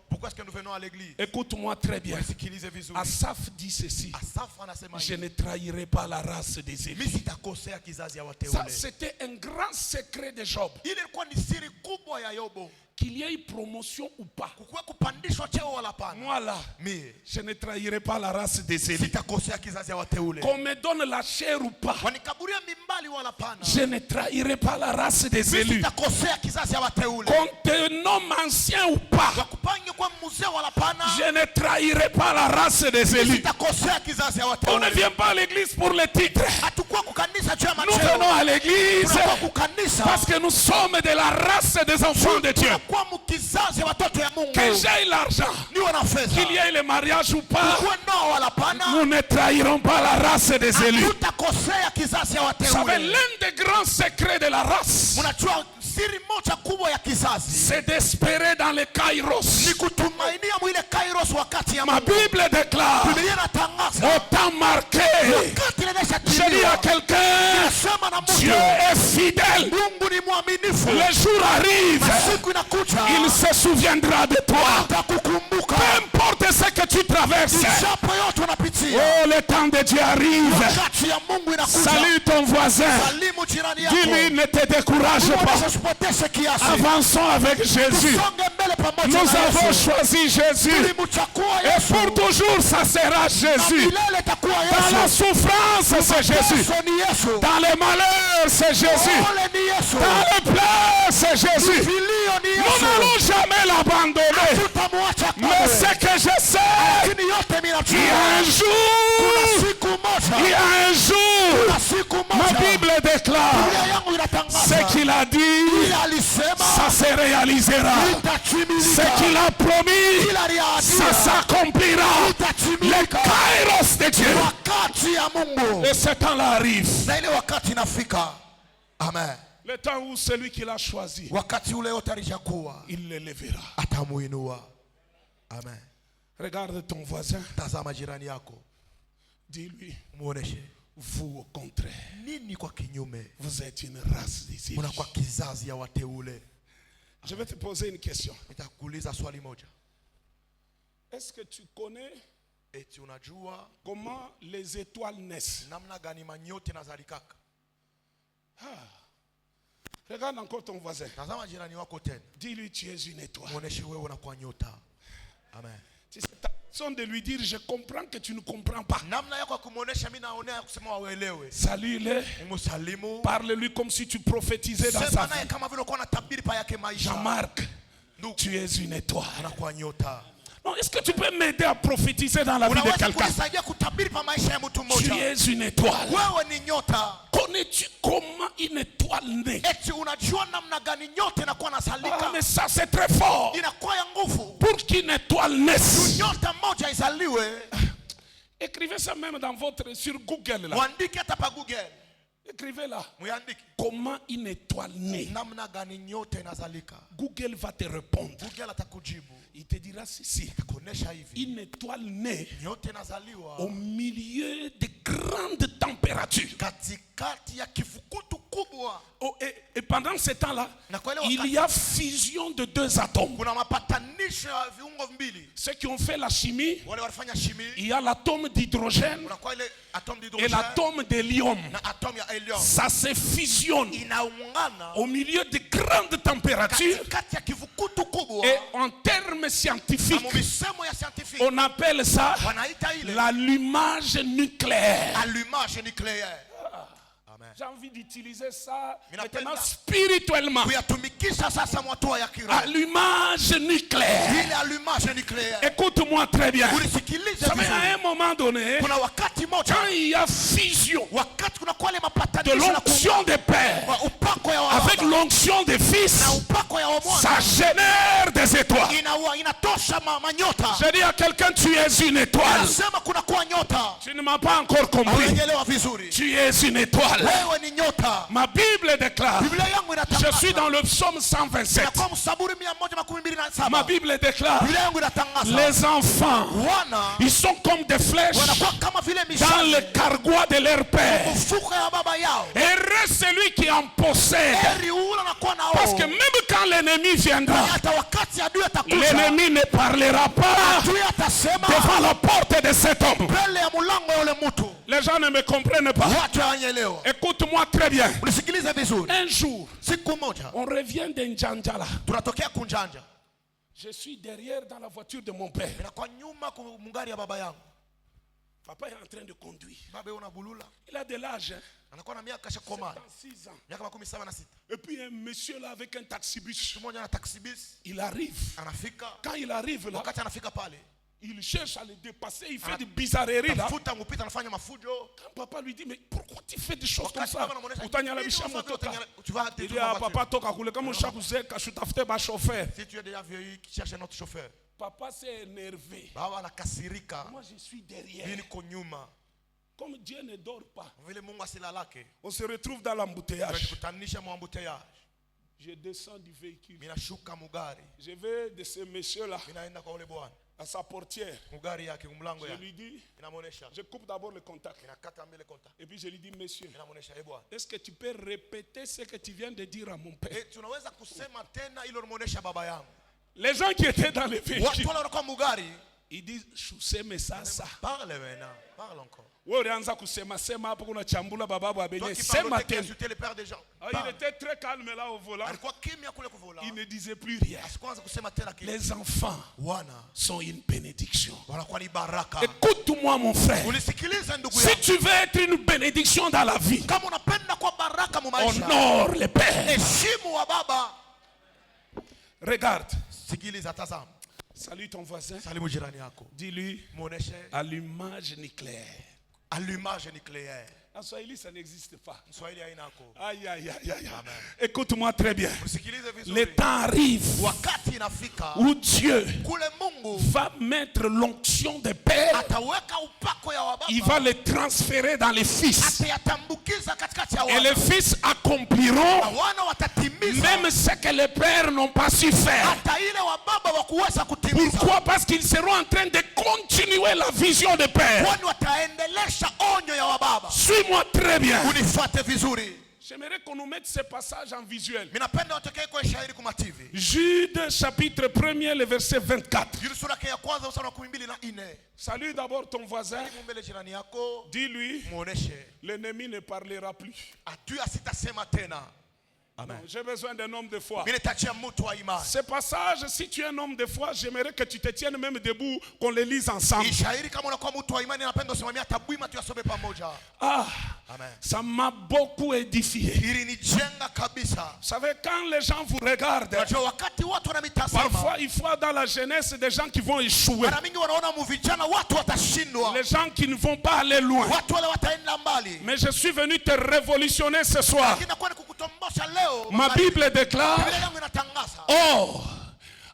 Pourquoi est-ce que nous venons à l'église? Écoute-moi très bien. Sikilize vizuri. Asaph dit ceci: Asaf anasema je hivi, ne trahirai pas la race des mimi élus. sitakosea kizazi ya Ça, wateule. c'était un grand secret de Job. Ile ilikuwa ni siri kubwa ya Yobo. Qu'il y ait promotion ou pas, Kukuwe kupandishwa cheo wala pana. moi là, Mimi je ne trahirai pas la race des élus. sitakosea kizazi ya wateule. Qu'on me donne la chair ou pas, Wanikaburia mimbali wala pana. je ne trahirai pas la race des Mimi élus. sitakosea kizazi ya wateule. Qu'on te nomme ancien ou pas, Wakupange kwa mzee wala pana. je ne trahirai pas la race des élus. Sitakosea kizazi ya On wateule. ne vient pas à l'église pour les titres. Hatukuwa kukanisa juu ya Nous venons macheo. à l'église Tunakuwa kukanisa. parce que nous sommes de la race des enfants de Dieu. kwa mkizazi watoto ya Mungu. Que j'ai l'argent, Niwe na fedha. qu'il y ait le mariage ou pas, Kuwe ndoa wala pana. nous ne trahirons pas la race des élus. Hatutakosea kizazi ya Vous savez, wateule. l'un des grands secrets de la race, Mnajua siri moja kubwa ya kizazi c'est d'espérer dans le kairos. ni kutumainia mwile kairos wakati ya Ma Mungu. Bible déclare, Biblia inatangaza au temps marqué, wakati inaonyesha je dis à timia. quelqu'un, Nasema na Dieu mtu, est fidèle. Mungu ni mwaminifu. Le jour arrive, Siku inakuja il se souviendra de toi. atakukumbuka. Peu importe ce que tu traverses. Japo yote unapitia, Oh, le temps de Dieu arrive. wakati ya Mungu inakuja. Salue ton voisin. Salimu jirani Dis-lui, yako. ne te décourage pas. Usipoteshe kiasi. Avançons avec Jésus. Songe mbele pamoja Nous na avons Yesu. choisi Jésus. Tulimchagua Et Yesu. pour toujours, ça sera Na Jésus. milele itakuwa Dans la Yesu. souffrance, c'est Jésus. Yesu ni Yesu. Dans les malheurs, c'est Jésus. Ole ni Yesu. Dans les pleurs, c'est Jésus. Vilio ni Nous Yesu. n'allons jamais l'abandonner. Tutamwacha Mais kamwe. ce que je sais, Lakini yote mimi il y a un najua. jour, Siku moja. il y a un jour, Kuna siku ma moja. Bible déclare, Biblia yangu inatangaza. ce qu'il a dit, Ila alisema ça se réalisera. itatimilika. Ce qu'il a promis, Ila aliahidia. ça s'accomplira. Le Itatimilika. kairos de Dieu. Wakati ya Mungu. Et ce temps-là arrive. Na ile wakati inafika. Amen. Le temps où celui qui l'a choisi, Wakati ule yote alijakuwa. il l'élèvera. Atamuinua. Amen. Regarde ton voisin, Tazama jirani yako. dis-lui, Muoneshe. vous au contraire, Nini kwa kinyume? vous êtes une race d'ici. Unakuwa kizazi ya wateule. Je vais te poser une question. Nitakuuliza swali moja. Est-ce que tu connais Eti unajua comment les étoiles naissent? namna gani manyota nazalikaka? Regarde encore ton voisin. Tazama jirani wako tena. Dis-lui, tu es une étoile. Muoneshe wewe unakuwa nyota. Amen. C'est ta façon de lui dire, je comprends que tu ne comprends pas. Namna yako kumuonesha mimi naonea kusema waelewe. Salue-le. Umsalimu. Parle-lui comme si tu prophétisais dans sa Sema naye vie. kama vile uko unatabiri pa yake maisha. Jean-Marc, tu es une étoile. Unakuwa nyota. Non, est-ce que tu peux m'aider à prophétiser dans la vie de Unaweza quelqu'un? kunisaidia kutabiri pa maisha ya mtu Tu mmoja. es une étoile. Wewe ni nyota. Connais-tu comment une étoile naît? Eti unajua namna gani nyota inakuwa Ah, nasalika? mais ça c'est très fort. Inakuwa ya nguvu. Pour qu'une étoile naisse. Nyota moja izaliwe. Écrivez ça même dans votre sur Google là. Muandike hata pa Google. Écrivez là. Muandike. Comment une étoile naît? Namna gani nyota inazalika? Google va te répondre. Google atakujibu. Il te dira si. Kuonesha hivi. Une étoile naît Nyota inazaliwa au milieu de grandes températures. katikati ya kifukutu kubwa. Oh, et pendant ce temps-là, Na kwa ile il wakati y a fusion de deux atomes. kuna mapatanisho ya viungo mbili. Ceux qui ont fait la chimie, Wale walifanya shimi. il y a l'atome d'hydrogène Kuna kwa ile atome et d'hydrogène l'atome d'hélium. na atome ya helium. Ça se fusionne Inaungana au milieu de grandes températures. katikati ya kifukutu kubwa. Et en termes Na scientifiques, misemo ya scientifique on appelle ça wanaita ile l'allumage nucléaire. allumage nucléaire. Amen. J'ai envie d'utiliser ça Minapenda. maintenant spirituellement. Kuyatumikisha sasa mwatua ya kiroho. Allumage nucléaire. Ile allumage nucléaire. Écoute-moi très bien. Unisikilize Ça fait à vizuri. un moment donné, Kuna wakati moja quand il y a fusion wakati kuna kwa ile de mapatanisho na l'onction des pères kwa upako ya avec baba l'onction des na fils, upako ya ça mwana génère des étoiles. inatosha manyota. Je dis à quelqu'un, tu es une étoile. Nasema kuna kwa nyota. Tu ne m'as pas encore compris. Haujaelewa vizuri. Tu es une étoile. Wewe ni nyota. Ma Bible déclare, Biblia yangu je inatangaza. suis dans le psaume 127. Inakuwa Msaburi 127. Ma Bible déclare, Biblia yangu inatangaza. les enfants, Wana ils sont comme des flèches wanakuwa kama vile dans le mishale. cargois de leur père. Mfuko ya baba yao. Heureux celui qui en possède. Heri ule anakuwa nao. Parce que même quand l'ennemi viendra, hata wakati adui atakuja. l'ennemi ne parlera pas Adui atasema devant la porte de cet homme. mbele ya mlango ya ule mtu. Les gens ne me comprennent pas. Watu hawanielewa. Écoute-moi très bien. Unisikilize vizuri. Un jour, Siku moja on revient d'Njanjala. tunatokea Kunjanja. Je suis derrière dans la voiture de mon père. Inakuwa nyuma kwa mungari ya baba yangu. Papa est en train de conduire. Baba una bulula. Il a de l'âge, hein? Anakuwa na miaka shakoma. 6 ans. Miaka 76. Et puis un monsieur là avec un taxibus. Mmoja na taxi bis Il arrive. anafika. Quand il arrive là, Wakati anafika pale, il cherche à le dépasser, il fait des bizarreries là. tafuta ngupita anafanya mafujo. Quand papa lui dit, mais pourquoi tu fais des choses comme Wakati ça? baba anamuonesha, Tu vas tu vas il dit, ah, papa, toka kule, comme chaque zeka, je t'ai fait chauffeur. si tu es déjà vieilli, cherche un autre chauffeur. Papa s'est énervé. Baba anakasirika. Moi, je suis derrière. Mimi niko nyuma. Comme Dieu ne dort pas, Vile Mungu asilalake. on se retrouve dans l'embouteillage. Tunajikutanisha mu embouteillage. Je descends du véhicule. Mimi nashuka mugari. Je vais de ce monsieur-là Mimi naenda kwa ule bwana. à sa portière. Mugari yake kumlango Je yake. lui dis, Inamuonesha. je coupe d'abord le contact. Inakata mbele konta. Et puis je lui dis, monsieur, Inamuonesha bwana. est-ce que tu peux répéter ce que tu viens de dire à mon père? Tunaweza kusema tena ile ulimuonesha baba yangu. Les gens qui étaient dans le véhicule, Watu wale walikuwa mugari. ils disent, useme sasa. Parle maintenant. Parle encore. Wewe ulianza kusema sema hapo kuna chambula bababu Toi abenye qui sema parles, qui tena. insultais le père des gens. Ah, il était très calme là au volant. Alikuwa kimya kule kuvola. Il ne disait plus rien. Asikuanza kusema tena kitu. Les enfants Wana sont une bénédiction. wanakuwa ni baraka. Écoute-moi mon frère. Unisikilize ndugu Si yangu. tu veux être une bénédiction dans la vie, Kama unapenda kwa baraka mu maisha. honore les pères. Heshimu wa baba. Regarde. Sikiliza, tazama. Salue ton voisin. Salimu jirani yako. Dis-lui Muoneshe allumage nucléaire. allumage nucléaire. En Swahili, ça n'existe pas. Mswahili haina yako. Aïe, aïe, aïe, aïe. Écoute-moi très bien. Usikilize vizuri. Le temps arrive Wakati inafika où Dieu kule Mungu va mettre l'onction des pères. ataweka upako ya wababa. Il va les transférer dans les fils. Atayatambukiza katikati ya Et wana. les fils accompliront Wana watatimiza même ce que les pères n'ont pas su faire. hata ile wababa wakuweza kutimiza. Pourquoi? Parce qu'ils seront en train de continuer la vision des pères. Kwani wataendelesha onyo ya wababa. Suis-moi très bien. Unifuate vizuri. J'aimerais qu'on nous mette ces passages en visuel. Minapenda watokee kwa shairi kuma TV. Jude chapitre 1er, le verset 24. Jude sura ya kwanza mstari wa 12 Salue d'abord ton voisin. Mbele jirani yako. Dis-lui, Muoneshe. l'ennemi ne parlera plus. Adui asitasema tena. Amen. J'ai besoin d'un homme de foi. Mimi nitachia mtu wa imani. Ce passage, si tu es un homme de foi, j'aimerais que tu te tiennes même debout, qu'on les lise ensemble. Shairi kama unakuwa mtu wa imani napenda usimamia tabwima tuyasome pamoja. Ah, Amen. ça m'a beaucoup édifié. Ilinijenga kabisa. Vous savez, quand les gens vous regardent, Unajua wakati watu wanamitazama. parfois il faut dans la jeunesse des gens qui vont échouer. Mara mingi wanaona muvijana watu watashindwa. Les gens qui ne vont pas aller loin. Watu wale wataenda mbali. Mais je suis venu te révolutionner ce soir. Lakini nakuwa ni kukutombosha leo. Ma Bible déclare, Biblia yangu inatangaza. or,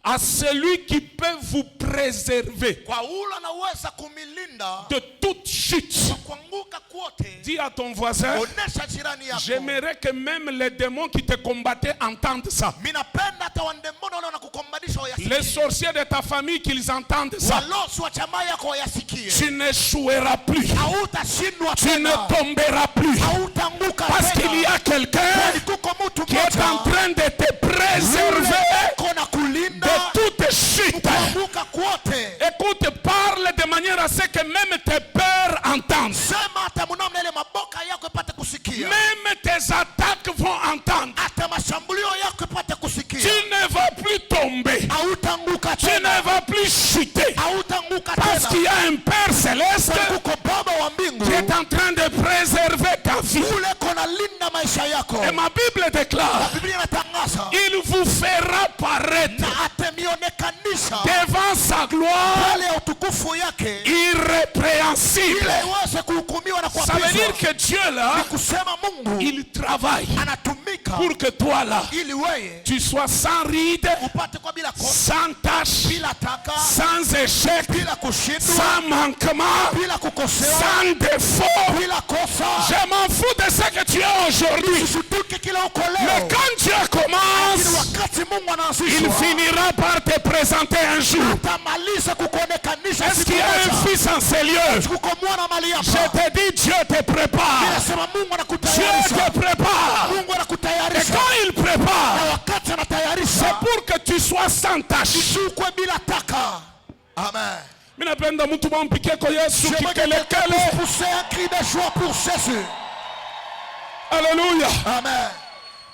à celui qui peut vous préserver Kwa ule anaweza kumilinda de toute chute. kuanguka kwote. Dis à ton voisin, Onesha jirani yako. j'aimerais que même les démons qui te combattaient entendent ça. Minapenda hata wandembono wale wanakukombadisha wayasikie. Les sorciers de ta famille qu'ils entendent ça. Walosi wa chama yako wayasikie. Tu n'échoueras plus. Hautashindwa Tu ne tena. tomberas plus. Hautaanguka Parce tena. qu'il y a quelqu'un Kwani kuko mtu qui est en mmoja. train de te préserver Kona kulinda. de toute chute. Kuanguka kwote. Écoute, parle de manière à ce que même tes peurs entendent. Sema hata mnamna ile maboka yako ipate kusikia. Même tes attaques vont entendre. Hata mashambulio yako ipate kusikia. Tu ne vas plus tomber. Hautaanguka Tu tena. ne vas plus chuter. Hautaanguka Parce qu'il y tena. a un Père céleste Kuko Baba wa mbingu. qui est en train de préserver ta vie. Ule kona linda maisha yako. Et ma Bible déclare, Biblia inatangaza. il vous fera paraître Na atemionekanisha. devant sa gloire Mbele ya utukufu yake. irrépréhensible. Ile iweze kuhukumiwa na Ça veut dire kuapizwa. que Dieu là, Kusema Mungu. il travaille Anatumika. pour que toi là, Ili weye. tu sois sans ride, Upate kwa bila kosa. sans tâche, Bila taka. sans échec, Bila kushindwa. sans manquement, Bila kukosewa. sans défaut. Bila kosa. Je m'en fous de ce que tu es aujourd'hui. Usituke kila uko Mais leo. quand Dieu Lakini commence, wakati Mungu il anaanzishwa. finira par te présenter un jour. Atamaliza kukuonekanisha Est-ce siku qu'il y a un moja. fils en ces lieux? Kuko mwana mali Je hapa. te dis, Dieu te prépare. Ninasema Mungu Dieu anakutayarisha. te prépare. Mungu Et anakutayarisha. quand il Na prépare, wakati c'est anatayarisha. pour que tu sois sans tâche. Usukwe bila taka. Amen. Mimi napenda mtu mwampike kwa Yesu J'aimerais que kikelekele. quelqu'un puisse pousser un cri de joie pour Jésus. Alléluia. Amen.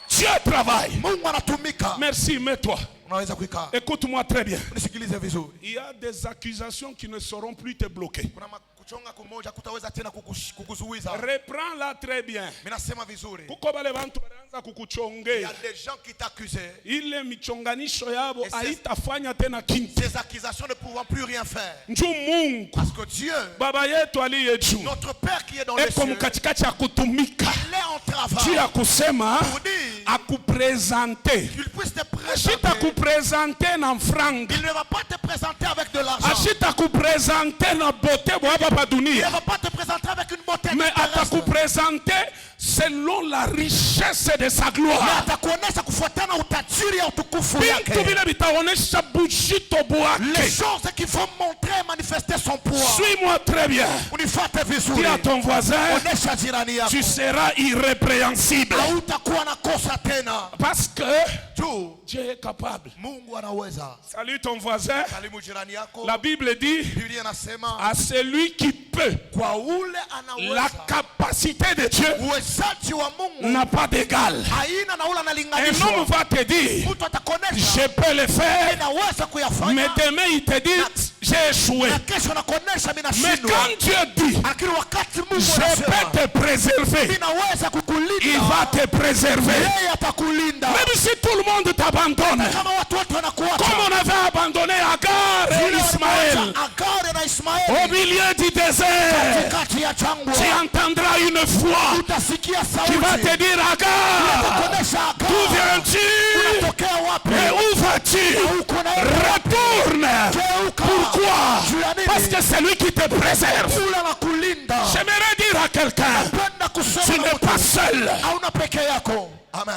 Dieu travaille. Mungu anatumika. Merci, mets-toi. Unaweza kuikaa. Écoute-moi très bien. Nisikilize vizuri. Il y a des accusations qui ne sauront plus te bloquer. Kuna kuchonga kumoja kutaweza tena kukuzuiza. Reprends-la très bien. Mimi nasema vizuri. Kuko bale bantu banaanza Il y a des gens qui t'accusaient. ile michonganisho yabo Et haitafanya tena kintu. Ces accusations ne pouvant plus rien faire. Njoo Mungu Parce que Dieu, baba yetu aliye juu notre Père qui est dans les eko cieux, mkatikati ya kutumika il est en juu travail ya kusema pour dire akupresente. qu'il puisse te Ashita présenter. kupresente na franga, Il ne va pas te présenter avec de l'argent. ashita kupresente na bote bwaba pa Il ne dunia, va pas te présenter avec une beauté mais terrestre. atakupresente selon la richesse de sa Mais gloire. atakuonesha kufuatana utajiri ya utukufu Bintu yake. vile vitaonesha bujito Les bwake. choses qui vont montrer et manifester son poids. Suis-moi très bien. Unifuate vizuri. Dis à ton voisin, Onesha jirani yako. tu seras irrépréhensible. Hautakuwa na kosa tena. Parce que Tu, Dieu est capable. Mungu anaweza. Salut ton voisin. Salimu jirani yako. La Bible dit Biblia inasema à celui qui peut. kwa ule La anaweza. capacité de Dieu Uwezaji wa Mungu n'a pas d'égal. haina na ule Un homme analinganishwa. va te dire, Mtu atakuonesha je peux le faire, inaweza mais kuyafanya. demain il te dit, j'ai échoué. Na kesho nakuonesha mimi Mais nashindwa. quand Dieu dit, Lakini wakati Mungu je anasema peux te préserver, ninaweza il kukulinda. va te préserver. Yeye atakulinda. Même si tout le monde t'abandonne, Kama watu wote wanakuacha. comme on avait abandonné Agar et Vile Ismaël walimwacha Agari na au Ismaeli milieu du désert, katikati ya jangwa. tu entendras une voix Utasikia qui va sauti. te dire, Agar, Itakuonesha d'où Agari. viens-tu Unatokea wapi? et où vas-tu? Uko naenda wapi? Retourne. Geuka. Pourquoi? Juu ya nini? Parce que c'est lui qui te préserve. Ule anakulinda. J'aimerais dire à quelqu'un, Penda kusema tu na n'es mtu. pas seul. Hauna peke yako. Amen.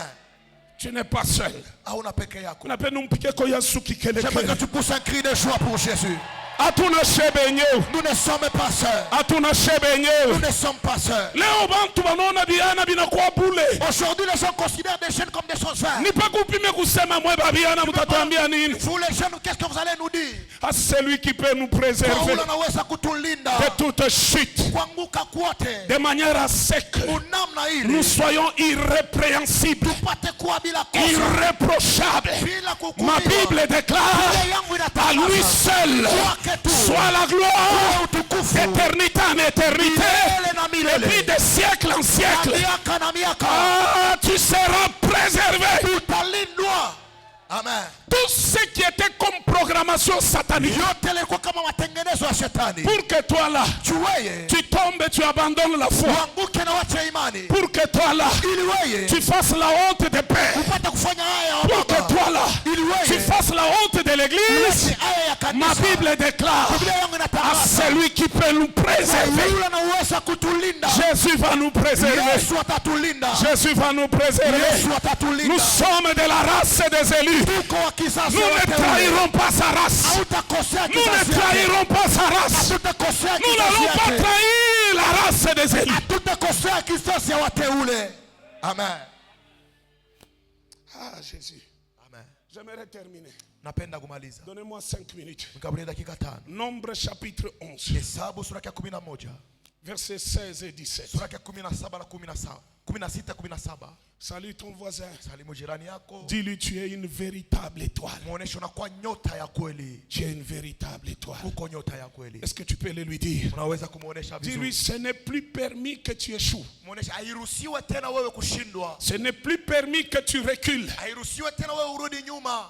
Tu n'es pas seul. Hauna peke yako. Unapenda umpike kwa Yesu kikelele. J'aimerais que tu pousses un cri de joie pour Jésus. Hatuna shebe nyeo. Nous ne sommes pas seuls. Hatuna shebe Nous nyeo. ne sommes pas seuls. Leo bantu wanaona biana binakuwa bule. Aujourd'hui, les gens considèrent des jeunes comme des choses vertes. Nipe kupime kusema mwe babiana mtatuambia nini? Vous les jeunes, qu'est-ce que vous allez nous dire? À celui qui peut nous préserver Paulo anaweza kutulinda de toute chute, kuanguka kwote. de manière à ce que Unamna nous ili soyons irrépréhensibles, tupate kuwa bila kosa, irréprochables. bila Ma kuhukumiwa. Bible déclare, Biblia yangu à lui inatangaza seul kwake tu soit la gloire utukufu d'éternité en éternité milele na et puis milele, de siècle en na siècle. miaka na miaka. Ah, tu seras préservé. Utalindwa. Amen. Tout ce qui était comme programmation satanique Yote ilikuwa kama matengenezo ya shetani. pour que toi là, Tu weye tu tombes et tu abandonnes la foi. uanguke na wache imani, Pour que toi là, ili weye tu fasses la honte des pères. upate kufanya haya ya Pour que baba, toi là, ili tu weye fasses la honte de l'église. uache haya ya Ma kanisa. Bible déclare, Biblia yangu à inatangaza celui qui peut nous préserver, yule anaweza kutulinda. Jésus va nous préserver. Yesu atatulinda. Jésus va nous préserver. Yesu Nous atatulinda. sommes de la race des élus. Tuko wa kizazi Nous ne wateule. trahirons pas sa race. Hautakosea Nous ne kizazi yake. trahirons pas sa race. Hatutakosea Nous kizazi n'allons pas yake. trahir la race des élus. Hatutakosea kizazi ya wateule. Amen. Ah, Jésus. Amen. J'aimerais terminer. Napenda kumaliza. Donnez-moi 5 minutes. Mkabla dakika 5. Nombre chapitre 11, Hesabu sura ya 11. versets 16 et 17. Sura ya 17 na 17. 16 17. Salut ton voisin. Salimu jirani yako. Dis-lui, tu es une véritable étoile. Muoneshe unakuwa nyota ya kweli. Tu es une véritable étoile. Uko nyota ya kweli. Est-ce que tu peux le lui dire? Unaweza kumuonesha Dis-lui, vizuri. ce n'est plus permis que tu échoues. Muoneshe hairuhusiwe tena wewe kushindwa. Ce n'est plus permis que tu recules. Hairuhusiwe tena wewe urudi nyuma.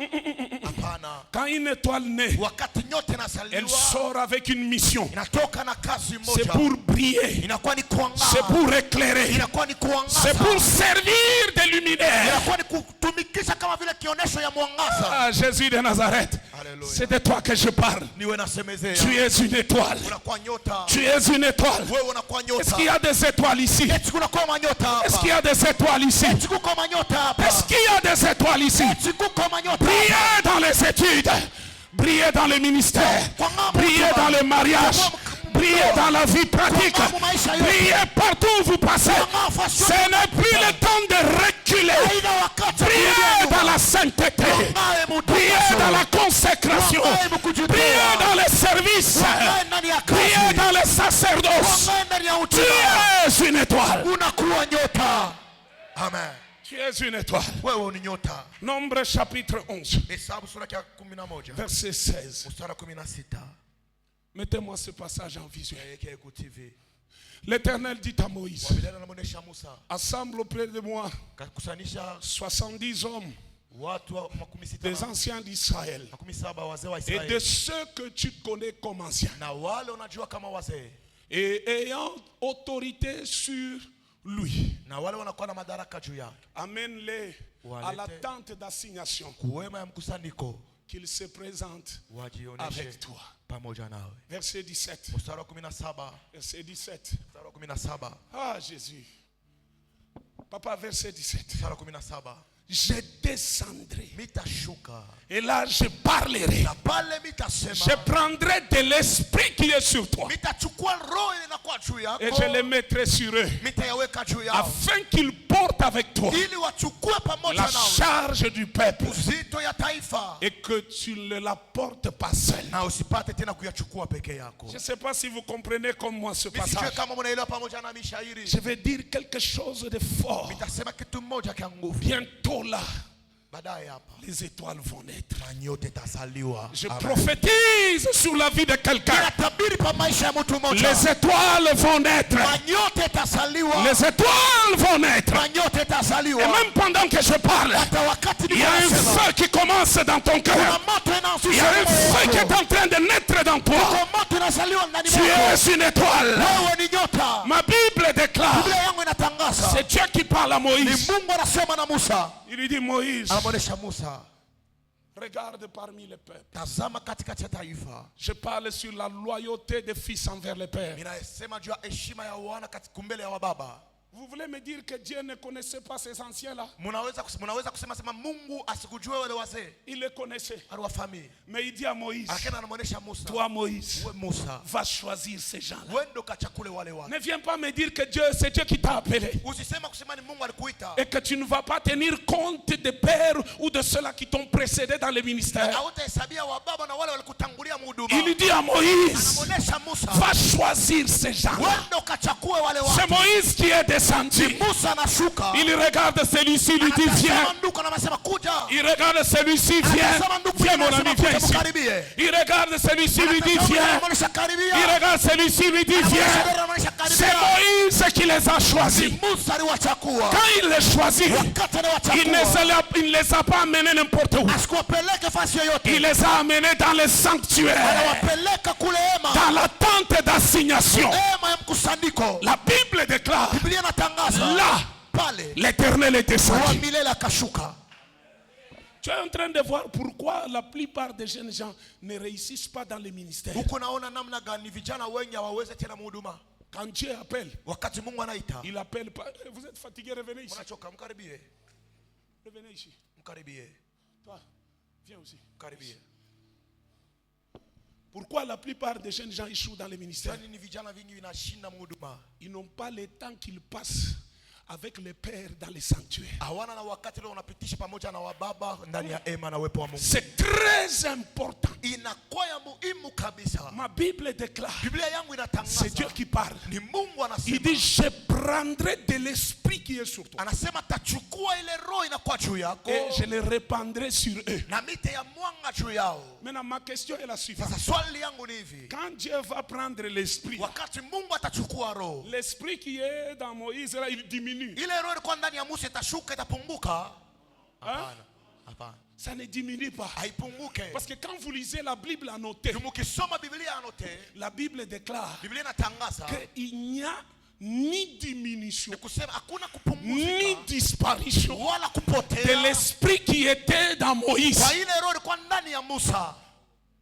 Hapana. Quand une étoile naît, Wakati nyota elle inasaliwa, sort avec une mission. inatoka na kazi C'est moja. pour briller. Inakuwa ni kuangaa. C'est pour éclairer. Inakuwa ni kuangaza. C'est pour servir de luminaire. Inakuwa ni kutumikisha kama vile kionesho ya mwangaza. Ah, Jésus de Nazareth. Alléluia. C'est de toi que je parle. Niwe nasemezea. Tu es une étoile. Unakuwa nyota. Tu es une étoile. Wewe unakuwa Est-ce nyota. qu'il y a des étoiles ici? Eti kunakuwa manyota Est-ce qu'il y hapa. a des étoiles ici? Eti kuko manyota hapa. Est-ce qu'il y a des étoiles ici? Eti kuko manyota hapa. Brillez dans les études. Brillez dans le ministère. Brillez dans le mariage. Brillez dans la vie pratique. Brillez partout où vous passez. Ce n'est plus le temps de reculer. Haina wakati wa Brillez kurudi dans nyuma. la sainteté. Wangae mutakatifu. Priez dans la consécration. Priez dans les services. Wangae ndani ya Priez kazi. dans le sacerdoce. Wangae ndani ya Tu utume. es une étoile. Unakuwa nyota. Amen. Tu es une étoile. Wewe ni nyota. Nombre chapitre 11, Hesabu sura ya 11. verset 16. Mstari wa 16. Mettez-moi ce passage en visuel. Yeke ku TV. L'Éternel dit à Moïse, Biblia inamuonesha Musa, assemble auprès de moi kakusanyisha 70 hommes, watu wa makumi sita des anciens d'Israël, makumi saba wazee wa et Israeli de ceux que tu connais comme anciens, na wale unajua kama wazee et ayant autorité sur lui. na wale wanakuwa na madaraka juu yake, Amène-les à la tente d'assignation, kuwema ya mkusanyiko, qu'ils se présentent wajioneshe avec toi. pamoja nawe. Verset 17. Mstari wa 17, Verset 17. mstari wa 17, Ah, Jésus. Papa, verset 17. mstari wa 17, Je descendrai. mitashuka Et là, je parlerai. na pale mitasema, Je prendrai de l'esprit qui est sur toi. mitachukua roho ile inakuwa juu yako, Et je les mettrai sur eux. mitayaweka juu yao, Afin qu'ils portent avec toi ili wachukue pamoja la nawe charge du peuple. uzito ya taifa, Et que tu ne la portes pas seul. na usipate tena kuyachukua peke yako. Je ne sais pas si vous comprenez comme moi ce Misijue passage. kama mnaelewa pamoja na mishairi, Je vais dire quelque chose de fort. mitasema kitu moja kia nguvu. Bientôt là, Baadaye hapa les étoiles vont naître. manyote tasaliwa. Je prophétise sur la vie de quelqu'un. Ninatabiri pa maisha ya mtu mmoja, Les étoiles vont naître. manyote tasaliwa, Les étoiles vont naître. manyote Et tasaliwa. même pendant que je parle, Hata wakati il y a un ninasema, feu qui commence dans ton kuna cœur. moto Il y a un feu qui est en train de naître dans toi. kuna moto inazaliwa ndani Tu mwako. es une étoile. Wewe ni nyota. Ma Bible déclare, Biblia yangu inatangaza, c'est Dieu qui parle à ni Moïse. Mungu anasema na Musa, Il lui dit, Moïse, anamwonyesha Musa, regarde parmi les peuples. tazama katikati ya taifa. Je parle sur la loyauté des fils envers les pères. Ninasema juu ya heshima ya wana katika mbele ya wababa. Vous voulez me dire que Dieu ne connaissait pas ces anciens-là? Munaweza kusema Mungu asikujue wale wazee, Il les connaissait. aliwafahamu. Mais il dit à Moïse, Lakini anamwonyesha Musa, toi Moïse, wewe Musa, va choisir ces gens-là. wewe ndo kachakule wale watu. Ne viens pas me dire que Dieu, c'est Dieu qui t'a appelé. Usisema kusema ni Mungu alikuita. Et que tu ne vas pas tenir compte des pères ou de ceux-là qui t'ont précédé dans le ministère. Hautahesabia wababa na wale walikutangulia mhuduma. Il lui dit à Moïse, Anamwonyesha Musa, va choisir ces gens-là. wewe ndo kachakue wale C'est watu. Moïse qui est descendu. Musa anashuka. Il regarde celui-ci, lui dit viens. Anasema ndugu, anasema kuja. Il regarde celui-ci, viens. Anasema ndugu, Viens mon ami, anasema viens kuja ici. mkaribie. Il regarde celui-ci, lui dit Anasema viens. anamwonyesha karibia. Il regarde celui-ci, lui dit viens. Anamwonyesha karibia. C'est Moïse qui les a choisis. Musa aliwachakua. Quand il les choisit, Wakati il ne les a pas amenés n'importe où. asikuwapeleke fasi yoyote. Il les a amenés dans le sanctuaire, Anawapeleka kule hema. dans la tente d'assignation. Hema ya mkusanyiko. La Bible déclare, Biblia inatangaza. là, Pale l'Éternel est wa descendu. milele akashuka. Tu es en train de voir pourquoi la plupart des jeunes gens ne réussissent pas dans les ministères. Huko naona namna gani vijana wengi hawawezi tena mhuduma. Quand Dieu appelle, Wakati Mungu anaita, il appelle pas. Vous êtes fatigué, revenez ici. unachoka, mkaribie. Revenez ici. Mkaribie. Toi, viens aussi. Mkaribie. Pourquoi la plupart des jeunes gens échouent dans les ministères? Yaani ni vijana vingi vinashinda mhuduma. Ils n'ont pas le temps qu'ils passent avec les pères dans les sanctuaires. Hawana na wakati leo unapitisha pamoja na wababa ndani ya hema na uwepo wa Mungu. C'est très important. Inakuwa ya muhimu kabisa. Ma Bible déclare, Biblia yangu inatangaza. c'est Dieu qui parle. Ni Mungu anasema. Il dit, je prendrai de l'esprit qui est sur toi Anasema tachukua ile roho inakuwa juu yako. et je le répandrai sur eux. Na mite ya mwanga juu yao. Maintenant, ma question est la suivante. Sasa swali yangu ni hivi. Quand Dieu va prendre l'esprit, Wakati Mungu atachukua roho, l'esprit qui est dans Moïse, là, il diminue. ile roho ilikuwa ndani ya Musa itashuka, itapunguka? Hapana. Hapana. Ça ne diminue pas. Haipunguke. Parce que quand vous lisez la Bible annotée, Mukisoma Biblia anote, la Bible déclare Biblia inatangaza qu'il n'y a ni diminution, ni kusema hakuna ni kupunguzika disparition wala de kupotea l'esprit qui était dans Moïse. kwa ile roho ilikuwa ndani ya Musa.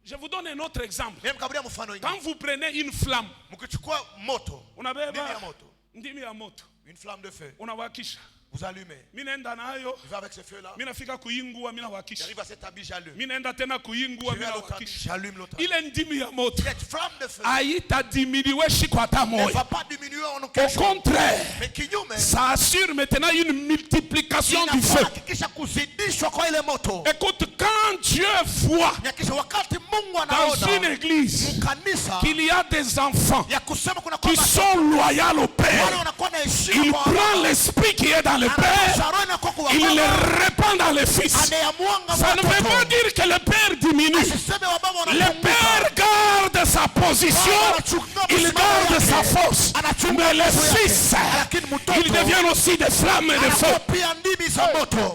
Je vous donne un autre exemple. Mimi mkaburia mfano Quand ingine. vous prenez une flamme, Mkichukua moto, ndimi ya unabeba moto, ndimi ya moto, une flamme de feu, unawakisha. vous allumez. Mimi naenda nayo, Je vais avec ce feu là. mimi nafika kuingua, mimi nawakisha. J'arrive à cet habit, j'allume. Mimi naenda tena kuingua, Je mimi vais à l'autre habit, nawakisha. j'allume l'autre habit. Ile ndimi ya moto Cette flamme de feu haitadiminiwe shiko hata ne moja. va pas diminuer en Au aucun jour. contraire, Mais kinyume, ça assure maintenant une multiplication du feu. inahakikisha kuzidishwa kwa ile moto. Écoute, quand Dieu voit Nyakisha wakati Mungu dans une anaona église kanisa qu'il y a des enfants ya kusema kuna qui kwamba sont loyaux au wale Père, wanakuwa na heshima il kwa prend l'esprit qui est dans le Père, roho inakuwa kwa il le baba, répand dans le Fils. anayamwanga Ça ne veut pas watoto. dire que le Père diminue. Asiseme wababa Le wanapunguka. Père garde sa position, il garde sa force. Mais les fils, ils deviennent aussi des flammes et des feux.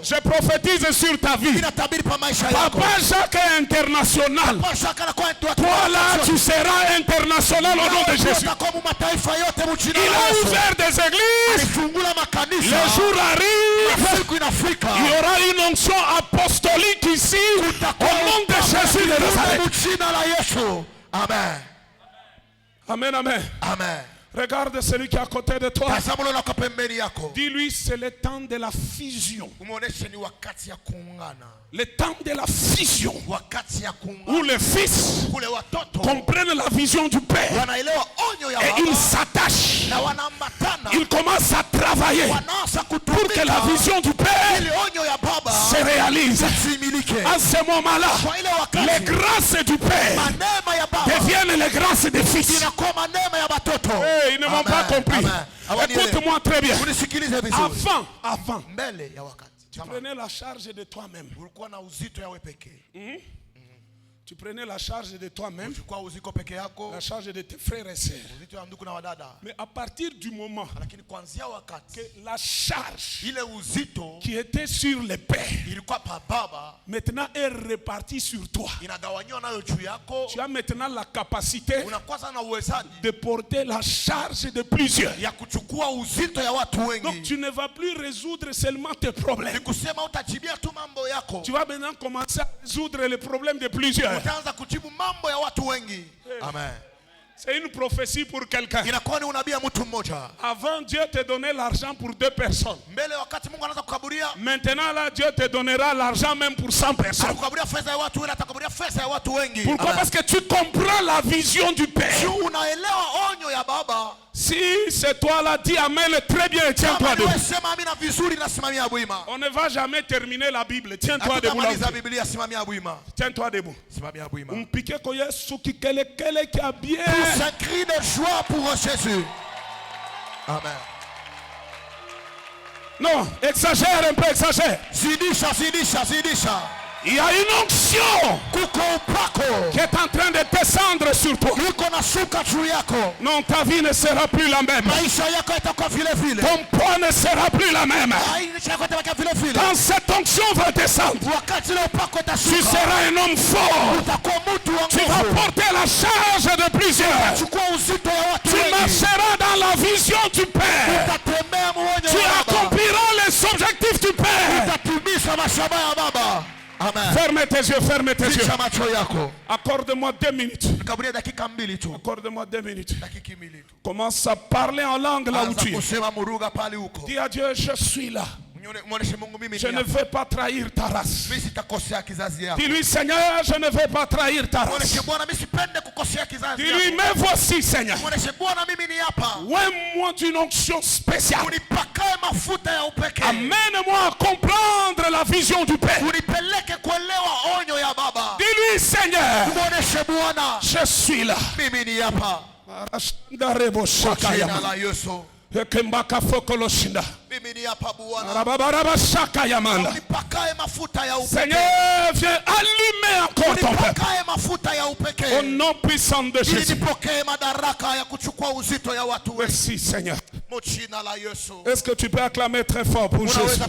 Je prophétise sur ta vie. Papa Jacques est international. Toi là, tu seras international au nom de Jésus. Il a ouvert des églises. Les jours arrivent. Il y aura une onction apostolique ici au nom de Jésus de Nazareth. Amen. Amen, amen. Amen. Regarde celui qui est à côté de toi. Dis-lui, c'est le temps de la fusion. Le temps de la fusion. Où les fils comprennent la vision du Père. Et ils s'attachent. Ils commencent à travailler pour que la vision du Père se réalise. À ce moment-là, les grâces du Père deviennent les grâces des fils. Ils ne m'ont pas compris. Écoute-moi très bien. Avant, tu prenais la charge de toi-même. Tu prenais la charge de toi-même, la charge de tes frères et sœurs. Mais à partir du moment que la charge qui était sur les pères maintenant est repartie sur toi, tu as maintenant la capacité de porter la charge de plusieurs. Donc tu ne vas plus résoudre seulement tes problèmes. Tu vas maintenant commencer à résoudre les problèmes de plusieurs. Amen. C'est une prophétie pour quelqu'un. Avant, Dieu te donnait l'argent pour 2 personnes. Maintenant, là, Dieu te donnera l'argent même pour 100 personnes. Pourquoi? Parce que tu comprends la vision du Père. Si c'est toi là, dis Amen, très bien, tiens-toi debout. On ne va jamais terminer la Bible. Tiens-toi debout. Tiens-toi debout. Tous un cri de joie pour Jésus. Amen. Non, exagère un peu, exagère. Zidisha. Il y a une onction qui est en train de descendre sur toi. Non, ta vie ne sera plus la même. Ton poids ne sera plus la même. Quand cette onction va descendre, tu seras un homme fort. Tu vas porter la charge de plusieurs. Tu marcheras dans la vision du Père. Tu accompliras les objectifs du Père. Amen. Ferme tes yeux. Accorde-moi 2 minutes. Accorde-moi 2 minutes. Commence à parler en langue là où tu es. Dis à Dieu, je suis là. Je ne vais pas trahir ta race. Dis-lui, Seigneur, je ne vais pas trahir ta race. Dis-lui, me voici, Seigneur. Ouais-moi d'une onction spéciale. Amène-moi à comprendre la vision du Père. Dis-lui, Seigneur, je suis là. Seigneur, viens allumer encore ton peuple. Au nom puissant de Jésus. Merci Seigneur. Est-ce que tu peux acclamer très fort pour Jésus?